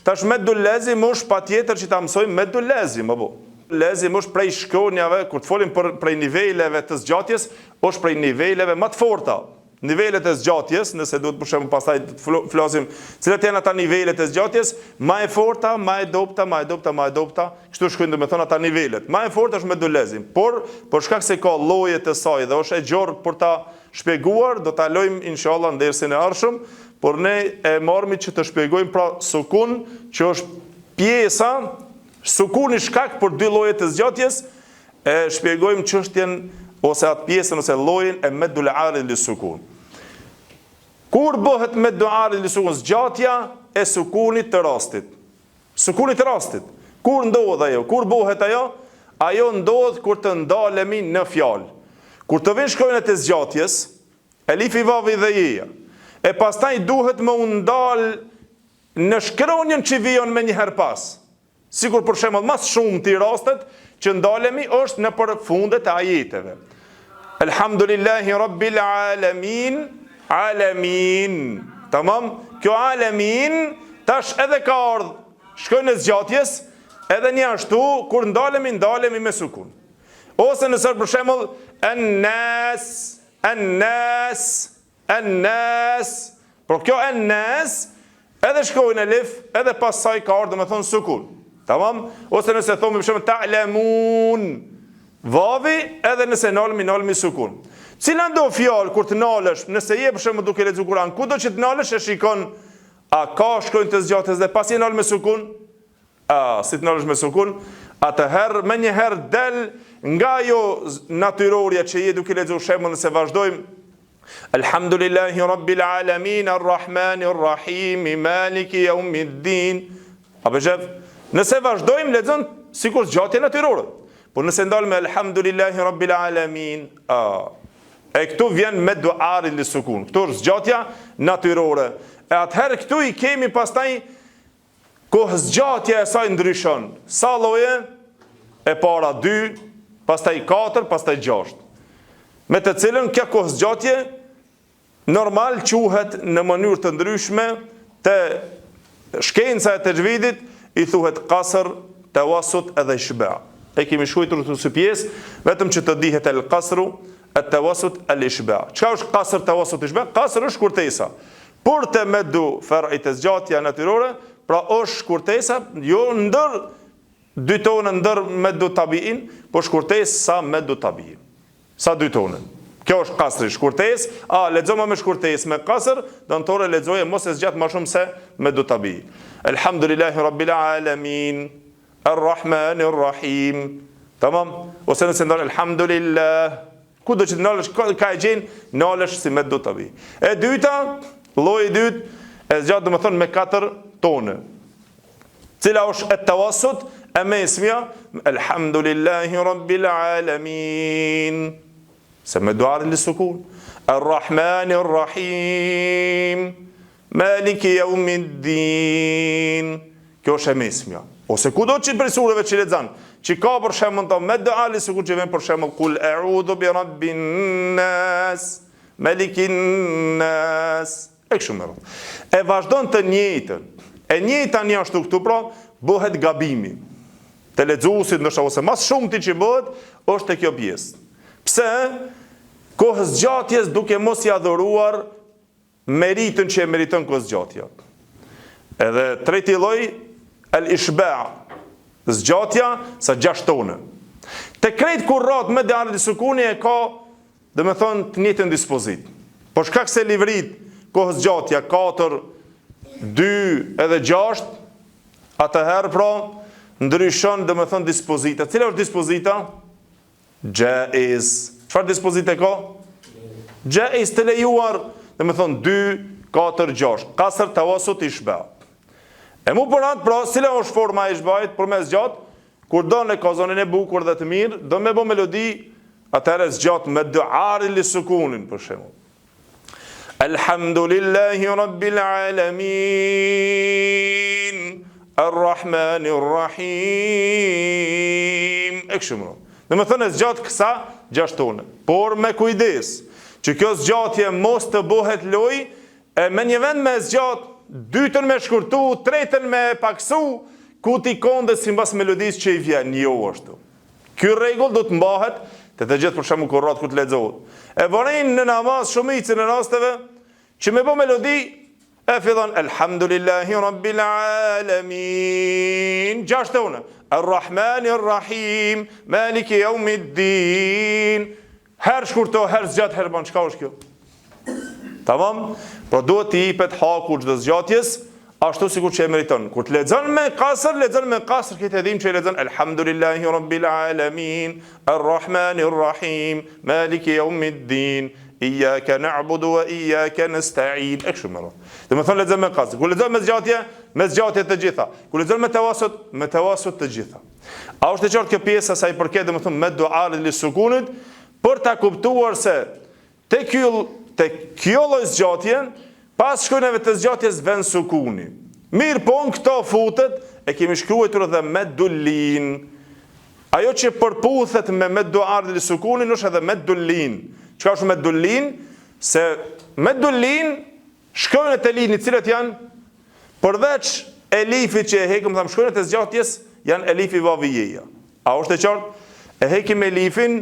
Tash meddul lazim është patjetër që ta mësojmë meddul lazim, apo. Lazim është prej shkronjave, kur të folim prej niveleve të zgjatjes, është prej niveleve më të forta. Nivelet e zgjatjes, nëse duhet për shembull pastaj të flasim cilat janë ata nivelet e zgjatjes, më e forta, më e dobta, kështu shkojnë domethënë ata nivelet. Më e forta është meddul lazim, por për shkak se ka lloje të saj dhe është e gjerë për ta shpjeguar, do ta lojmë inshallah në dersin e ardhshëm, por ne e marrmi që të shpjegojmë pra sukun, që është pjesa, sukuni shkak për dy lloje të zgjatjes, e shpjegojmë çështjen ose atë pjesën ose llojin e meddul arid li sukun. Kur bëhet meddul arid li sukun, zgjatja e sukunit të rastit. Sukunit të rastit. Kur ndodh ajo? Kur bëhet ajo? Ajo ndodh kur të ndalemi në fjalë. Kur të vinë shkronjat e zgjatjes, elifi, vavi dhe jeja, e pastaj duhet më ndal në shkronjën që vijon me një herë pas. Sikur për shembull mas shumë të rastet që ndalemi është në përfundet e ajeteve. Elhamdulillahi Rabbil Alamin, Alamin. Tamam? Kjo Alamin tash edhe ka ardhur shkronjën e zgjatjes, edhe një ashtu kur ndalemi me sukun. Ose nëse për shembull an-nas, an-nas, an-nas. Por kjo an-nas edhe shkojnë elif, edhe pas saj ka ardhur domethënë sukun. Tamam? Ose nëse thonë për shembull ta'lamun, vavi, edhe nëse nalmi sukun. Cila ndo fjalë kur të nalësh, nëse je për shembull duke lexuar Kur'an, kudo që të nalësh e shikon a ka shkronjë të zgjatjes dhe pasi nal me sukun? Si të nalësh me sukun, atëherë me njëherë del nga jo natyrorja që je duke lexuar shembull nëse vazhdojmë Elhamdulillahi Rabbil Alamin, Ar-Rahmanir Rahim, Maliki Yawmiddin. Apo jep, nëse vazhdojmë lexon sikur zgjatje natyrore. Po nëse ndalme Elhamdulillahi Rabbil Alamin, e këtu vjen me duari li sukun. Këtu është zgjatja natyrore. E atëherë këtu i kemi pastaj kohë zgjatja e saj ndryshon. Sa lloje? E para 2, pastaj 4, pastaj 6. Me të cilën kjo kohë zgjatje normal quhet në mënyrë të ndryshme te shkenca e tajvidit i thuhet qasr, tawassut edhe ishba'. E kemi shkruar këtë pjesë vetëm që të dihet el qasru, el tawassut, el ishba'. Çka është qasr, tawassut, ishba'? Qasr është shkurtesa. Por te meddu far'i të zgjatja natyrore, pra është shkurtesa jo ndër dy tonë ndër meddu tabiin, por shkurtesë sa meddu tabiin. Sa dy tonë. Kjo është qasri, shkurtesë. Lexojmë me shkurtesë, me qasr, dëntore lexoje mos e zgjat më shumë se meddu tabi. Elhamdulillahi Rabbil Alamin, Ar-Rahmanir Rahim. Tamam? Ose nëse ndon Elhamdulillah, kudo që të nalësh ka e gjen, nalësh si meddu tabi. E dyta, lloji i dytë, e zgjat domethënë me 4 tonë. Cila është et-tawassut, e mesmja, Elhamdulillahi Rabbil Alamin. Se me duar li sukun. Ar-Rahmanir Rahim, Maliki Yawmiddin. Kjo është e mesmja. Ose kudo që për sureve që lexon, që ka për shembull to me dua li sukun që vjen për shembull kul a'udhu bi rabbin nas, malikin nas. E vazhdon të njëjtën. E njëjta një ashtu këtu pra bëhet gabimi. Të lexuesit ndoshta ose më shumë ti që bëhet është te kjo pjesë. Pse? Kohës zgjatjes duke mos i adhuruar meritën që e meriton kohës zgjatja. Edhe treti lloj, el-ishba', zgjatja sa 6 tonë. Te krejt kurrat me djalë sukuni e ka, domethënë të njëjtën dispozit. Por shkak se livrit kohës zgjatja 4, 2 edhe 6, atëherë pra ndryshon domethënë dispozita. Cila është dispozita? Jaiz. Çfarë dispozite ka? Jaiz të lejuar, domethënë 2, 4, 6. Qasr, tawassut, ishba'. E mu për atë, pra, cila është forma e ishba'it për me zgjat, kur do në kazonin e bukur dhe të mirë, do me bo melodi, atëherë zgjat me duari li sukunin, për shembull. Elhamdulillahi Rabbil Alamin, Ar-Rahmanir Rahim. E kështu. Dhe me thënë e zgjatë kësa 6 tonë. Por me kujdes, që kjo zgjatje mos të bëhet loj, e me një vend me zgjatë dytën me shkurtu, tretën me paksu, ku t'i kondet si mbas melodisë që i vjen, jo ashtu. Ky rregull do të mbahet te të gjithë për shembull Kur'an ku të lexohet. E vërin në namaz shumicën e rasteve që me bë melodi e fillon Elhamdulillahi Rabbil Alamin. Gjashtone. Ar-Rahmanir Rahim, Maliki Yawmiddin. Herë shkurto, herë zgjat, herë ban, çka është kjo? Tamam? Por duhet të jepet haku çdo zgjatjes, ashtu sikur që e meriton. Kur të lexon me kasër, këtë edhim që e lexon Elhamdulillahi Rabbil Alamin, Ar-Rahmanir Rahim, Maliki Yawmiddin, Iyyaka na'budu wa iyyaka nasta'in. Ekshë më radh. Dhe më thonë lexon me kasër. Kur lexon me zgjatje të gjitha. Kur lexon me tawasut të gjitha. A është e qartë kjo pjesë sa i përket domethënë me duarit li sukunit, për ta kuptuar se te kjo lloj zgjatje, pas shkronjave të zgjatjes vën sukuni. Mirë po në këto futet e kemi shkruar edhe me dullin. Ajo që përputhet me duarit li sukunin është edhe me dullin. Çka është me dullin? Se me dullin shkronjat e linit cilat janë përveç elifit që e hekim, tham shkronjat e zgjatjes janë elifi, vavi, jeja. A është e qartë? E hekim elifin,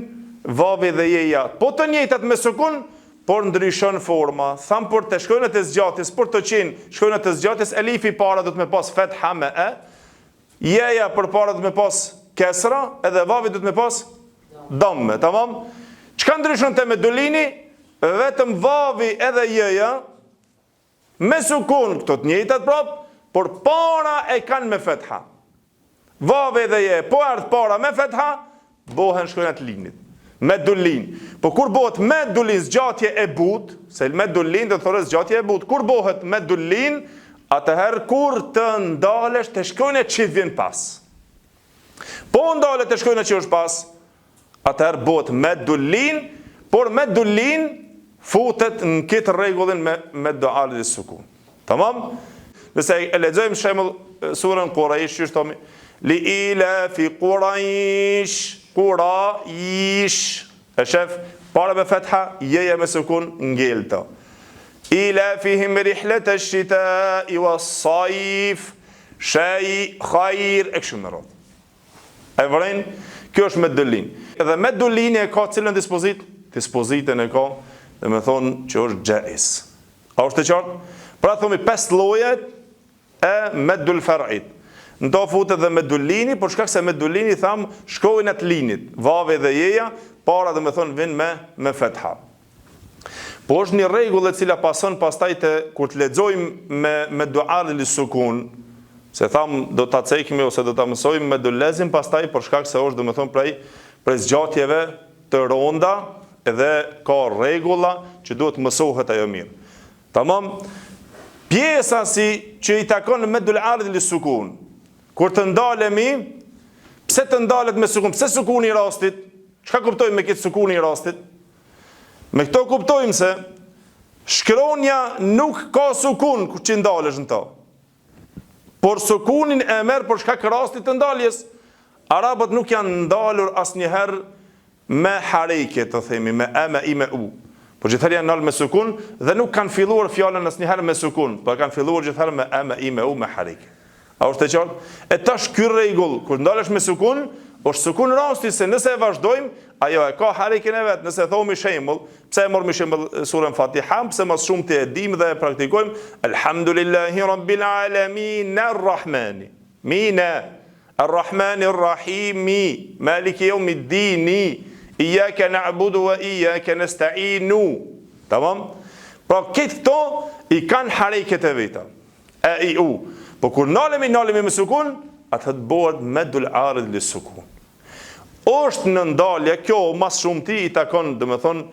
vavi dhe jeja, po të njëjtat me sukun, por ndryshon forma. Tham për të shkronjat e zgjatjes, për të qenë shkronjat e zgjatjes, elifi para do të me pas fetha me e, jeja për para do të me pas kesra, edhe vavi do të me pas damme, tamam? Çka ndryshon te me dullini? Vetëm vavi edhe jeja me sukun, këto të njëjtat prap, por para e kanë me fetha. Vavi dhe jeja, po ardh para me fetha, bohen shkronjat linit. Me dullin. Po kur bëhet me dullin zgjatje e but, se me dullin do të thotë zgjatje e but, kur bëhet me dullin, atëherë kur të ndalesh të shkronjat që vjen pas. Po ndalet të shkronjat që është pas, atëherë bëhet me dullin, por me dullin futet në këtë rregullin me dualit e sukun. Tamam? Nëse e lexojmë shembull surën Quraish, që thomi li ila fi Quraish, Quraish, e shef, para me fetha, jeja me sukun ngelta. Ila fihim rihlet ash-shita'i was-sayf, shay khair, e kështu me radhë. E vërin, kjo është me dullin. Edhe me dullin e ka cilën dispozit? Dispozitën e ka, dhe me thonë që është gjais. A është e qartë? Pra thomi 5 llojet e me dull far'it. Në to futet dhe me dullini, por shkak se me dullini tham shkojnë atë linit, vavi dhe jeja, para dhe me thonë vinë me fetha. Po është një rregull e cila pason pastaj kur të lexojmë me duarin li sukun, se tham do ta cekmi ose do ta mësojmë me dullezin pastaj, por shkak se është dhe me thonë prej zgjatjeve të ronda, edhe ka rregulla që duhet mësohet ajo mirë. Tamam? Pjesa si që i takon me duarin li sukun, kur të ndalemi, pse të ndalet me sukun? Pse sukuni i rastit? Çka kuptojmë me këtë sukuni i rastit? Me këto kuptojmë se shkronja nuk ka sukun kur që ndalesh në to. Por sukunin e merr për shkak rastit të ndaljes. Arabët nuk janë ndalur asnjëherë me hareke, të themi, me e, me i, me u. Por gjithherë janë ndalur me sukun dhe nuk kanë filluar fjalën asnjëherë me sukun, por kanë filluar gjithherë me e, me i, me u, me hareke. A është e qartë? E tash ky rregull, kur ndalesh me sukun, është sukun rasti, se nëse e vazhdojmë, ajo e ka hareken e vet. Nëse thomi shembull, pse e morëm shembull surën Fatiha, pse më shumë të e dim dhe e praktikojmë, Elhamdulillahi Rabbil Alamin Ar-Rahmani. Mina Ar-Rahmanir Rahim, Maliki Yawmiddin, Iyyaka na'budu wa iyyaka nasta'in. Tamam? Pra këto i kanë hareket e veta. E, i, u. Po kur nalemi me sukun, atë të bëhet me duarit li sukun. Është në ndalje, kjo mas shumë ti i takon, dhe me thonë,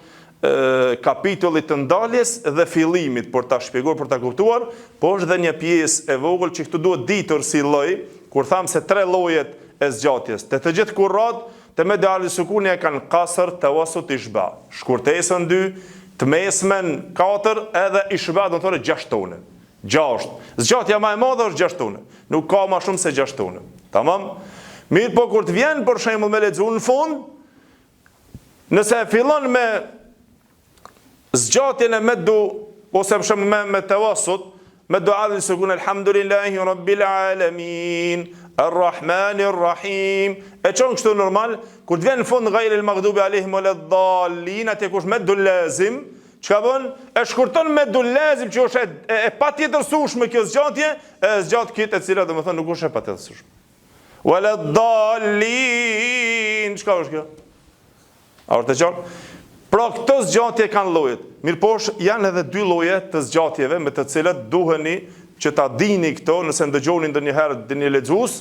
kapitullit të ndaljes dhe fillimit, për ta shpjeguar, për ta kuptuar, po është dhe një pjesë e vogël që këtu duhet ditur si lloj, kur tham se 3 llojet e zgjatjes. Të gjithë kurrat, të me duarit li sukun e kanë kasër, tawasut, ishba. Shkurtesën 2, të mesmen 4, edhe ishba do të thonë 6 tone. 6. Zgjatja më e madhe është 6 tone. Nuk ka më shumë se 6 tone. Tamam? Mirë, po kur të vjen për shembull me lexuar në fund, nëse e fillon me zgjatjen e me du ose për shembull me tawasut, me dua dhe sukun elhamdulillahi rabbil alamin, arrahmanir rahim. E çon kështu normal, kur të vjen në fund ghayril maghdubi alehim waladdallin, atë kush me dul lazim, çka bën? E shkurton me dul lazim që është e patjetërsueshme kjo zgjatje, e zgjat këtë e cila domethënë nuk është e patjetërsueshme. Waladdallin, çka është kjo? A është e qartë? Pra këto zgjatje kanë llojet. Mirëposh janë edhe dy lloje të zgjatjeve me të cilat duheni që ta dini këto nëse ndëgjoni ndonjëherë dini lexues,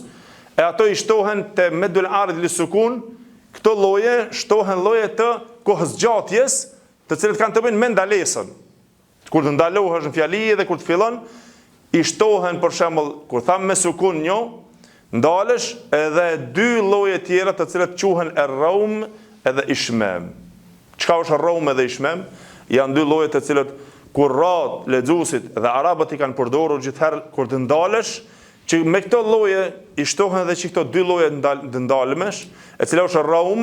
e ato i shtohen te medul arid li sukun, këto lloje shtohen lloje të kohëzgjatjes, të cilat kanë të bëjnë me ndalesën. Kur të ndalohesh në fjali dhe kur të fillon, i shtohen për shembull kur tham me sukun një, ndalesh edhe dy lloje tjera të cilat quhen ar-raum edhe ishmam. Çka është ar-raum edhe ishmam? Janë dy lloje të cilat kurrat, lexuesit dhe arabët i kanë përdorur gjithherë kur të ndalesh, që me këto lloje i shtohen edhe që këto dy lloje të ndalmesh, e cila është ar-raum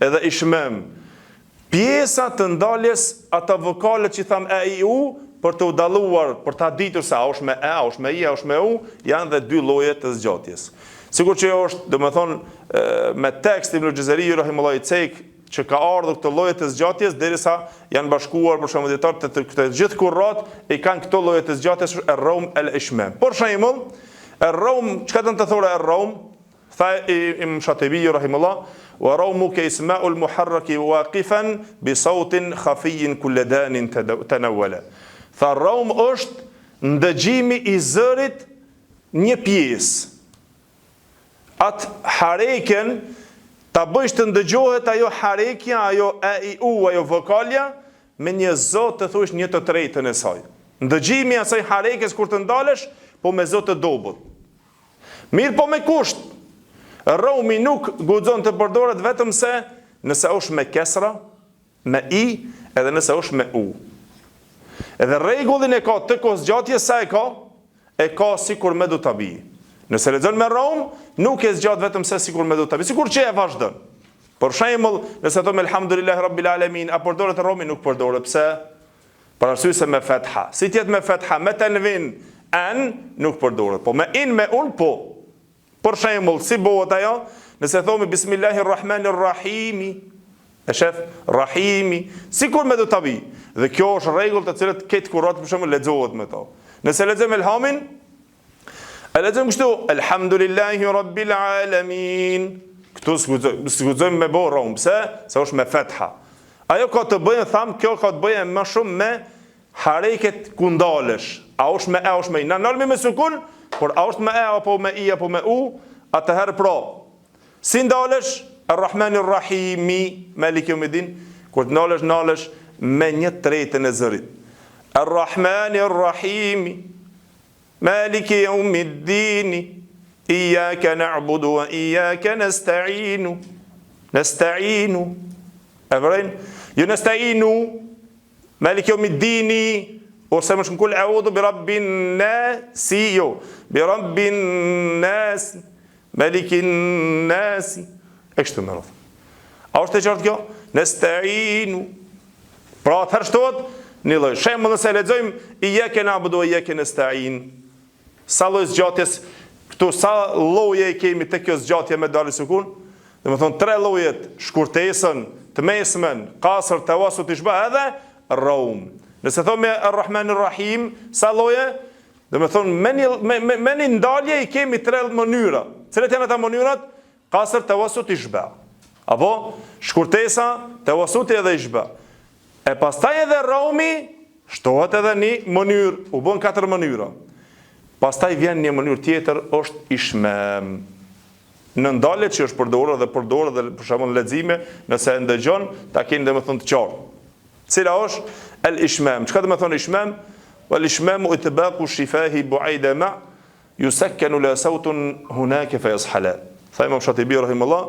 edhe ishmam. Pjesa të ndaljes ata vokalet që tham e i u, për të u dalluar, për ta ditur se a është me e, a është me i, a është me u, janë dhe dy lloje të zgjatjes. Sigur që është, domethënë, me tekst Ibn Xhezeri rahimullahu cek që ka ardhur këto lloje të zgjatjes derisa janë bashkuar për shembull dietar të gjithë kurrat e kanë këto lloje të zgjatjes ar-raum el-ishmam. Për shembull, ar-raum, çka do të thotë ar-raum? Tha Ibn Shatibi rahimullah, wa raumuka isma'ul muharraki waqifan bi sautin khafiyyin kulladan tanawwala. Tha raum është ndëgjimi i zërit një pjesë. Atë hareken ta bëjsh të ndëgjohet ajo harekja, ajo e i u, ajo vokalja, me një zot të thush një të tretën e saj. Ndëgjimi asaj harekes kur të ndalesh, po me zot të dobët. Mirë po me kusht, raumi nuk guxon të përdoret vetëm se nëse është me kesra, me i, edhe nëse është me u. Edhe rregullin e ka të kohëzgjatjes sa e ka sikur me do ta bie. Nëse lexon me raum, nuk e zgjat vetëm se sikur me do ta bie, sikur që e vazhdon. Për shembull, nëse thon elhamdulillahi rabbil alamin, a përdoret raumi? Nuk përdoret. Pse? Për arsye se me fatha. Si tjetë me fatha, me tanvin, an nuk përdoret. Po me in, me un, po. Për shembull, si bëhet ajo? Nëse thomi bismillahirrahmanirrahim, e shef, rahimi, sikur me do ta bie. Dhe kjo është rregull të cilët këtë kurrat për shembull lexohet me to. Nëse lexojmë elhamin, e lexojmë kështu, elhamdulillahi rabbil alamin. Këtu s'guxojmë me bo raum, pse? Se është me fatha. Ajo ka të bëjë, tham, kjo ka të bëjë më shumë me hareket ku ndalesh. A është me e, është me i. Na nalmi me sukun, por a është me e, apo me i, apo me u, atëherë pra. Si ndalesh? Ar-Rahmanir-Rahimi, Maliki Yawmiddin, kur të nalesh me një tretën e zërit. Ar-Rahmanir-Rahimi, Maliki Yawmiddin, Iyyaka na'budu wa iyyaka nasta'inu. Nasta'inu. E vërejn? Jo nasta'inu, Maliki Yawmiddin, ose më shkull a'udhu bi rabbin nasi, jo, bi rabbin nas, Malikin nasi. E kështu me rrëth. A është e qartë kjo? Nasta'inu. Pra atëherë shtohet një lloj. Shembull nëse lexojmë Iyyaka na'budu wa iyyaka nasta'in. Sa lloj zgjatjes këtu, sa lloje kemi te kjo zgjatje me dalë sukun? Domethënë tre llojet, shkurtesën, të mesmen, kasër, tawasut, ishba edhe raum. Nëse thonë Ar-Rahmanir-Rahim, sa lloje? Domethënë me një ndalje i kemi tre mënyra. Cilat janë ata mënyrat? Kasër, tawasut, ishba. Apo shkurtesa, tawasuti edhe ishba. E pastaj edhe raumi shtohet edhe një mënyrë, u bën 4 mënyra. Pastaj vjen një mënyrë tjetër, është ishmam. Në ndalje që është përdorur dhe për shembull lexime, nëse e ndëgjon, ta keni domethënë të qartë. Cila është el-ishmam? Çka do të thonë ishmam? Wal-ishmamu itbaqu shifahi bu'ida ma yusakkanu la sawtun hunaka fa yashala. Tha Imam Shatibi rahimullah,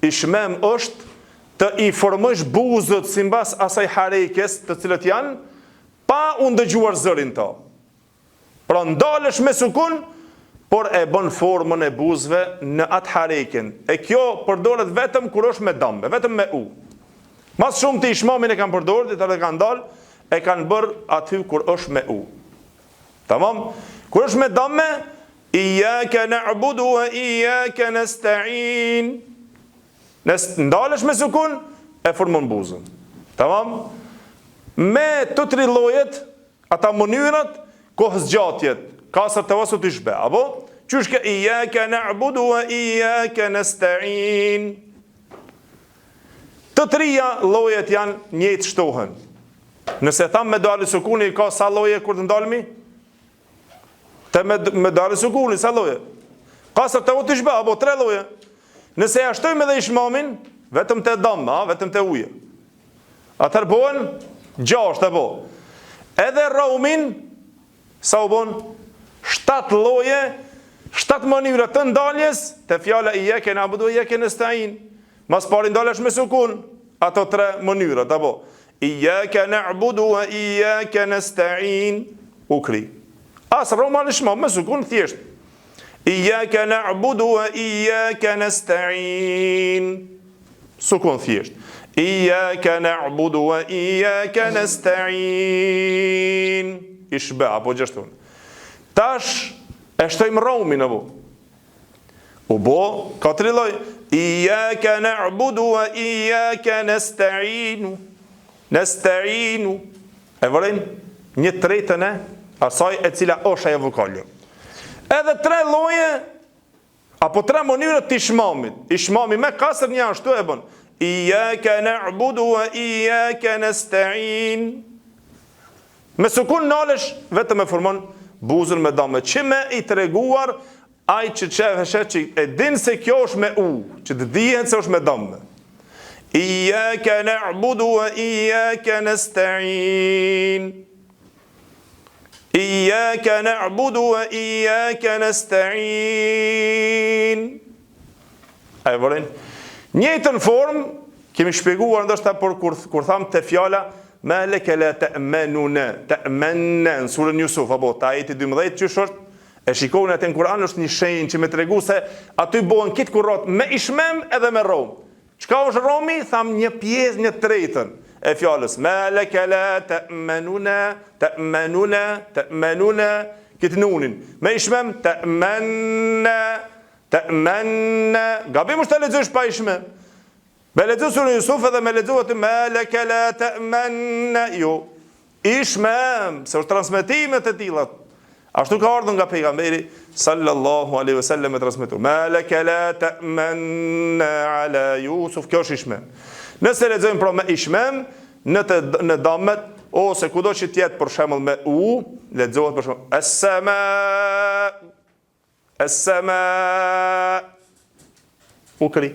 ishmam është të i formosh buzët sipas asaj harekes të cilët janë pa u ndëgjuar zërin ta. Pra ndalesh me sukun, por e bën formën e buzëve në atë hareken. E kjo përdoret vetëm kur është me dambe, vetëm me u. Mas shumë të ishmamin e kanë përdorur, dhe të kanë dalë, e kanë bërë aty kur është me u. Tamam? Kur është me damme, iyyaka na'budu wa iyyaka nasta'in. Ndalesh me sukun, e formon buzën. Tamam? Me të tri llojet, ata mënyrat, kohëzgjatjet, kasër të wasut ishbe, apo? Qysh ka iyyaka na'budu wa iyyaka nasta'in. Të trija llojet janë njëjtë shtohen. Nëse tham me dalë sukuni, ka sa lloje kur të ndalmi? Te me dalë sukuni, sa lloje? Kasër të wasut ishbe, apo 3 lloje. Nëse ja shtojmë edhe ishmamin, vetëm te dhamma, vetëm te uje. Atëherë bëhen 6, apo. Edhe raumin, sa u bon? 7 lloje, 7 mënyra të ndaljes, te fjala iyyaka na'budu wa iyyaka nasta'in. Mas pari ndalesh me sukun, ato 3 mënyrat, apo. Iyyaka na'budu wa iyyaka nasta'in. U kri. As roman ishmam me sukun thjesht. Iyyaka na'budu wa iyyaka nasta'in. Sukun thjesht. Iyyaka na'budu wa iyyaka nasta'in. Ishbe, apo gjithashtu. Tash e shtojmë raumin, apo. U bo, ka 3 lloj. Iyyaka na'budu wa iyyaka nasta'in. Nasta'in. E vërin 1/3 e asaj e cila është ajo vokalja. Edhe 3 lloje apo 3 mënyra të ishmamit. Ishmami me kasër një ashtu e bën. Iyyaka na'budu wa iyyaka nasta'in. Me sukun nalesh vetëm e formon buzën me damë. Që me i treguar ai që çeveshe që e din se kjo është me u, që të dihet se është me damë. Iyyaka na'budu wa iyyaka nasta'in. Iyyaka na'budu wa iyyaka nasta'in. A e vërin? Njëjtën formë kemi shpjeguar ndoshta por kur tham te fjala malaka la ta'manuna, ta'manna në surën Yusuf, apo te ajeti 12 çish është? E shikoni atë në Kur'an është një shenjë që më tregu se aty bëhen kit kurrat me ishmem edhe me rom. Çka është romi? Tham një pjesë, 1/3 e fjalës. Malaka la ta'manuna, ta'manuna, ta'manuna, këtë nunin. Me ishmem ta'manna, ta'manna. Gabim është të lexosh pa ishmem. Me lexo surën Yusuf edhe me lexo atë malaka la ta'manna. Jo. Ishmem, se është transmetimet e tilla. Ashtu ka ardhur nga pejgamberi sallallahu alaihi wasallam e transmetuar. Malaka la ta'manna ala Yusuf, kjo është ishmem. Nëse lexojmë pra me ishmem në damet ose kudo që tjetë për shembull me u, lexohet për shembull as-sama, as-sama. U kri.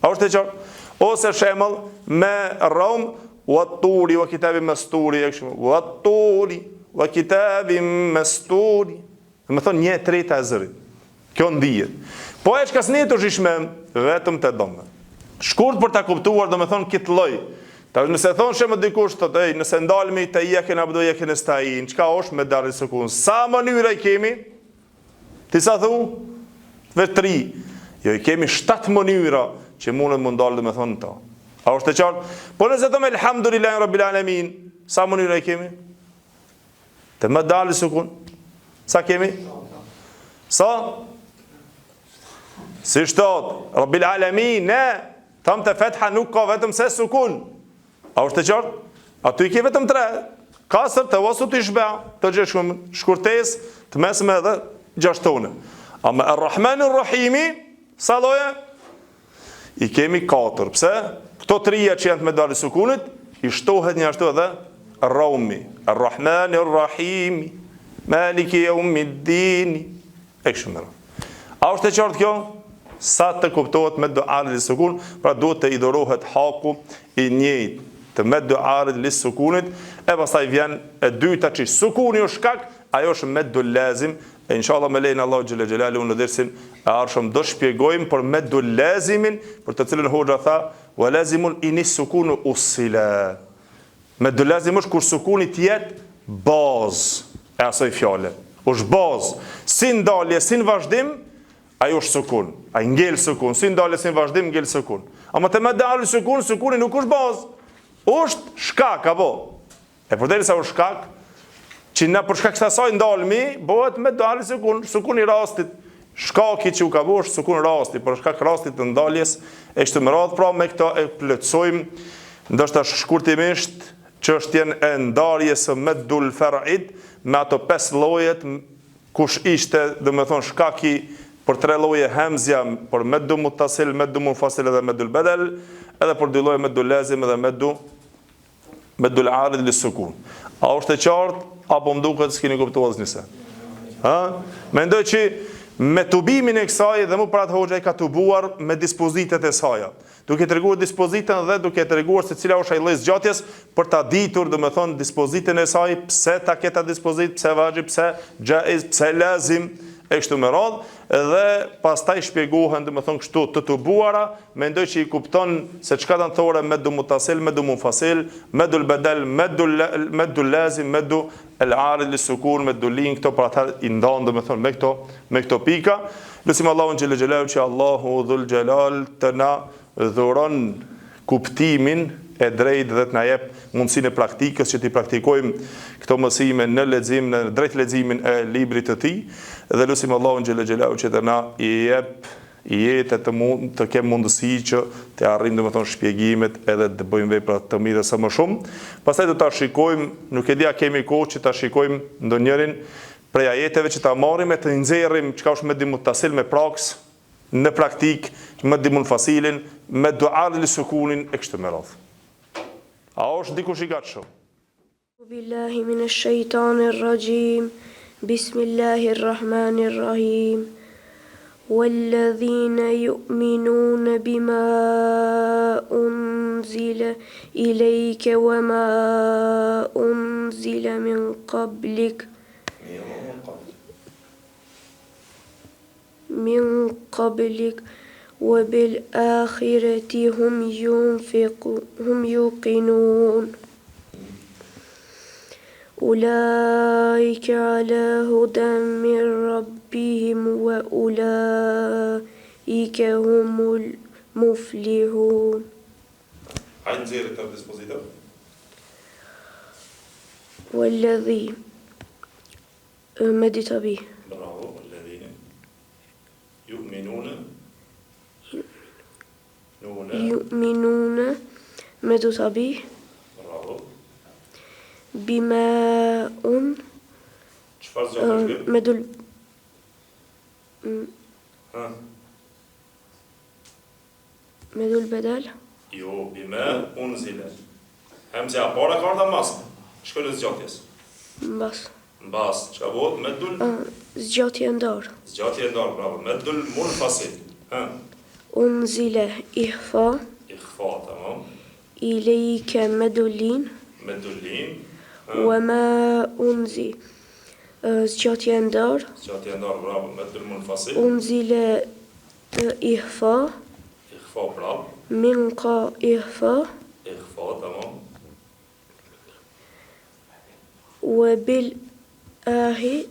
A është e qartë? Ose shembull me rom wat-turi wa kitabin masturi, wat-turi wa kitabin masturi. Do të thonë 1/3 e zërit. Kjo ndihet. Po e shkasnit është ishmem vetëm te domë. Shkurt për ta kuptuar, do me thonë këtë lloj. Ta nëse thonë shemë dikush, thotë, nëse ndalmi te iyyaka na'budu wa iyyaka nasta'in, çka është me dalë sukun? Sa mënyra i kemi? Ti sa thu? Vetë 3. Jo, i kemi 7 mënyra që mundet më ndalë, do me thonë ta. A është e qartë? Po nëse thonë elhamdulillahi rabbil alamin, sa mënyra i kemi? Te më dalë sukun. Sa kemi? Sa? Si shtot, rabbil alamin, ne tham të fetha nuk ka vetëm se sukun. A është të qartë? Aty i ke vetëm 3. Kasër të wasut i shbe, të gjeshkëm shkurtes, të mesme edhe gjashtone. A me Ar-Rahman Ar-Rahimi, sa loje? I kemi 4. Pse? Këto 3 që janë të me dalë sukunit, i shtohet një ashtu edhe Raumi. Ar-Rahman Ar-Rahimi, Maliki Yawmiddin. E kështu me radhë. A është të qartë kjo? Sa të kuptohet me duarit li sukun, pra duhet të idhorohet haku i njëjtë të me duarit li sukunit, e pastaj vjen e dyta që sukuni është shkak, ajo është me du lazim, e inshallah me lejnë Allah Gjelle Gjelalu në dersin e arshëm do shpjegojmë për me du lazimin, për të cilën hoxha tha, wa lazimun ini sukunu usila. Me du lazim është kur sukuni tjetë bazë e asoj fjale. është bazë, si ndalje, si në vazhdim, ajo është sukun. Ai ngel sukun, si ndalje, si në vazhdim, ngel sukun. Ama të me dalë sukun, sukuni nuk është bazë. Është shkak, apo? E përderi sa është shkak, që na për shkak të asaj ndalmi, bëhet me dalë sukun i rastit. Shkaki që u ka bosh sukun rasti, për shkak rastit të ndaljes e kështu me radhë, pra me këto e plotësojmë ndoshta shkurtimisht çështjen e ndarjes së meddul far'id me ato 5 llojet, kush ishte, domethënë shkaki për 3 lloje hemzja, për meddu muttasil, meddu munfasil dhe meddul badal, edhe për 2 lloje meddul lazim dhe meddul arid lisukun. A është e qartë apo më duket s'keni kuptuar asnjëse? Mendoj që me tubimin e kësaj dhe më parat hoxha i ka tubuar me dispozitet e saja. Duke treguar dispozitën dhe duke treguar se cila është ai lloj zgjatjes për ta ditur, domethënë dispozitën e saj, pse ta ketë dispozit, pse vajib, pse jaiz, pse lazim e kështu me radhë, dhe pastaj shpjegohen domethënë kështu të tubuara, mendoj që i kupton se çka do të thonë meddu muttasil, meddu munfasil, meddul badal, meddul lazim, meddu el arid lisukun, meddu lin, këto për ata i ndan domethënë me këto pika. Lutim Allahun xhel xhelal që Allahu dhul xhelal të na dhuron kuptimin e drejtë dhe të na jep mundësinë e praktikës që t'i praktikojmë këto mësime në lexim, në drejt leximin e librit të tij, dhe lutim Allahun xhel xhelal që të na i jep jetë të kem mundësi që të arrijmë domethënë shpjegimet edhe të bëjmë vepra të mira sa më shumë. Pastaj do ta shikojmë, nuk e di a kemi kohë që ta shikojmë ndonjërin prej ajeteve që ta marrim e të nxjerrim çka është meddi muttasil me praks, në praktik, meddi munfasilin, me duar lisukunin e kështu me radhë. A është dikush i gatshëm? Billahi minash shaitanir rajim. Bismillahir rahim. والذين يؤمنون بما أنزل إليك وما أنزل من قبلك وبالآخرة هم يوقنون أولئك على هدى من ربهم وأولئك هم المفلحون. Hajde nxjerrë këtë dispozitiv. والذي مدت به. Bravo, الذين يؤمنون مدت به. Bravo. بما Çfarë zgjatësh? مدل مدل بدل. Jo, bima unzila. Hamza para karta mas. Shkollë zgjatjes. Mbas, çka bëhet? Meddul زجاتي اندار. zgjatje e ndar, bravo. Meddul munfasil. أنزل إخفاء Ikhfa, tamam. إليك مدلين. Meddulin. وما أنزل زجاتي اندار. Zgjatje e ndar, bravo. Meddul munfasil. أنزل إخفاء Ikhfa, bravo. من إخفاء Ikhfa, tamam. وبالآخر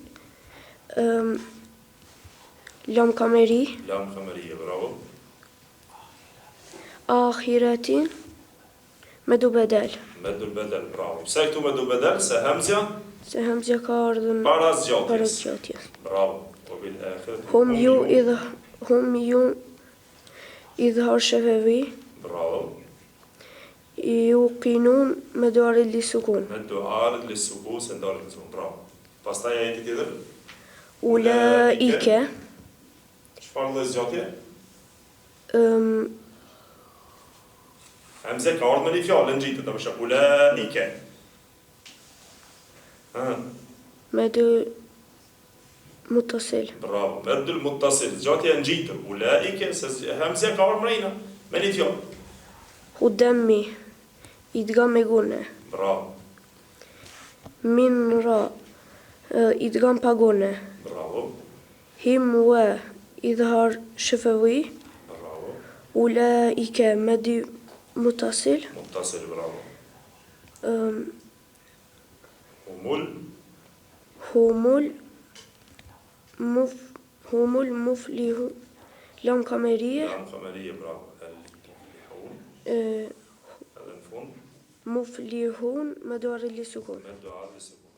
لام كاميري Lam khamariye, bravo. آخرة مدو بدل. Meddul badal, bravo. Pse këtu meddul badal? Se hamza سهمزة كاردن para zgjatjes. برزجاتي. Bravo. وبالآخرة هم يو إظهار شفوي Bravo. يوقنون مدار للسكون. Meddu arid lisukun se ndarin të zonë, bravo. Pastaj ajeti tjetër? أولئك Çfarë lloj zgjatje? Hamza ka ardhur me një fjalë ngjitur, do të thosh ulaike. مدو متصل. Bravo. Meddul muttasil, zgjatja e ngjitur. Ulaike se Hamza ka ardhur mrena me një fjalë. قدامي إدغام ميغونة. Bravo. من را إدغام باغونة. Bravo. هم و إظهار شفوي. Bravo. أولئك مد متصل. Muttasil, bravo. هم المفلحون. لام كاميرية. Lam khamariye, bravo. مفلحون مدار للسكون. Meddu arid lisukun.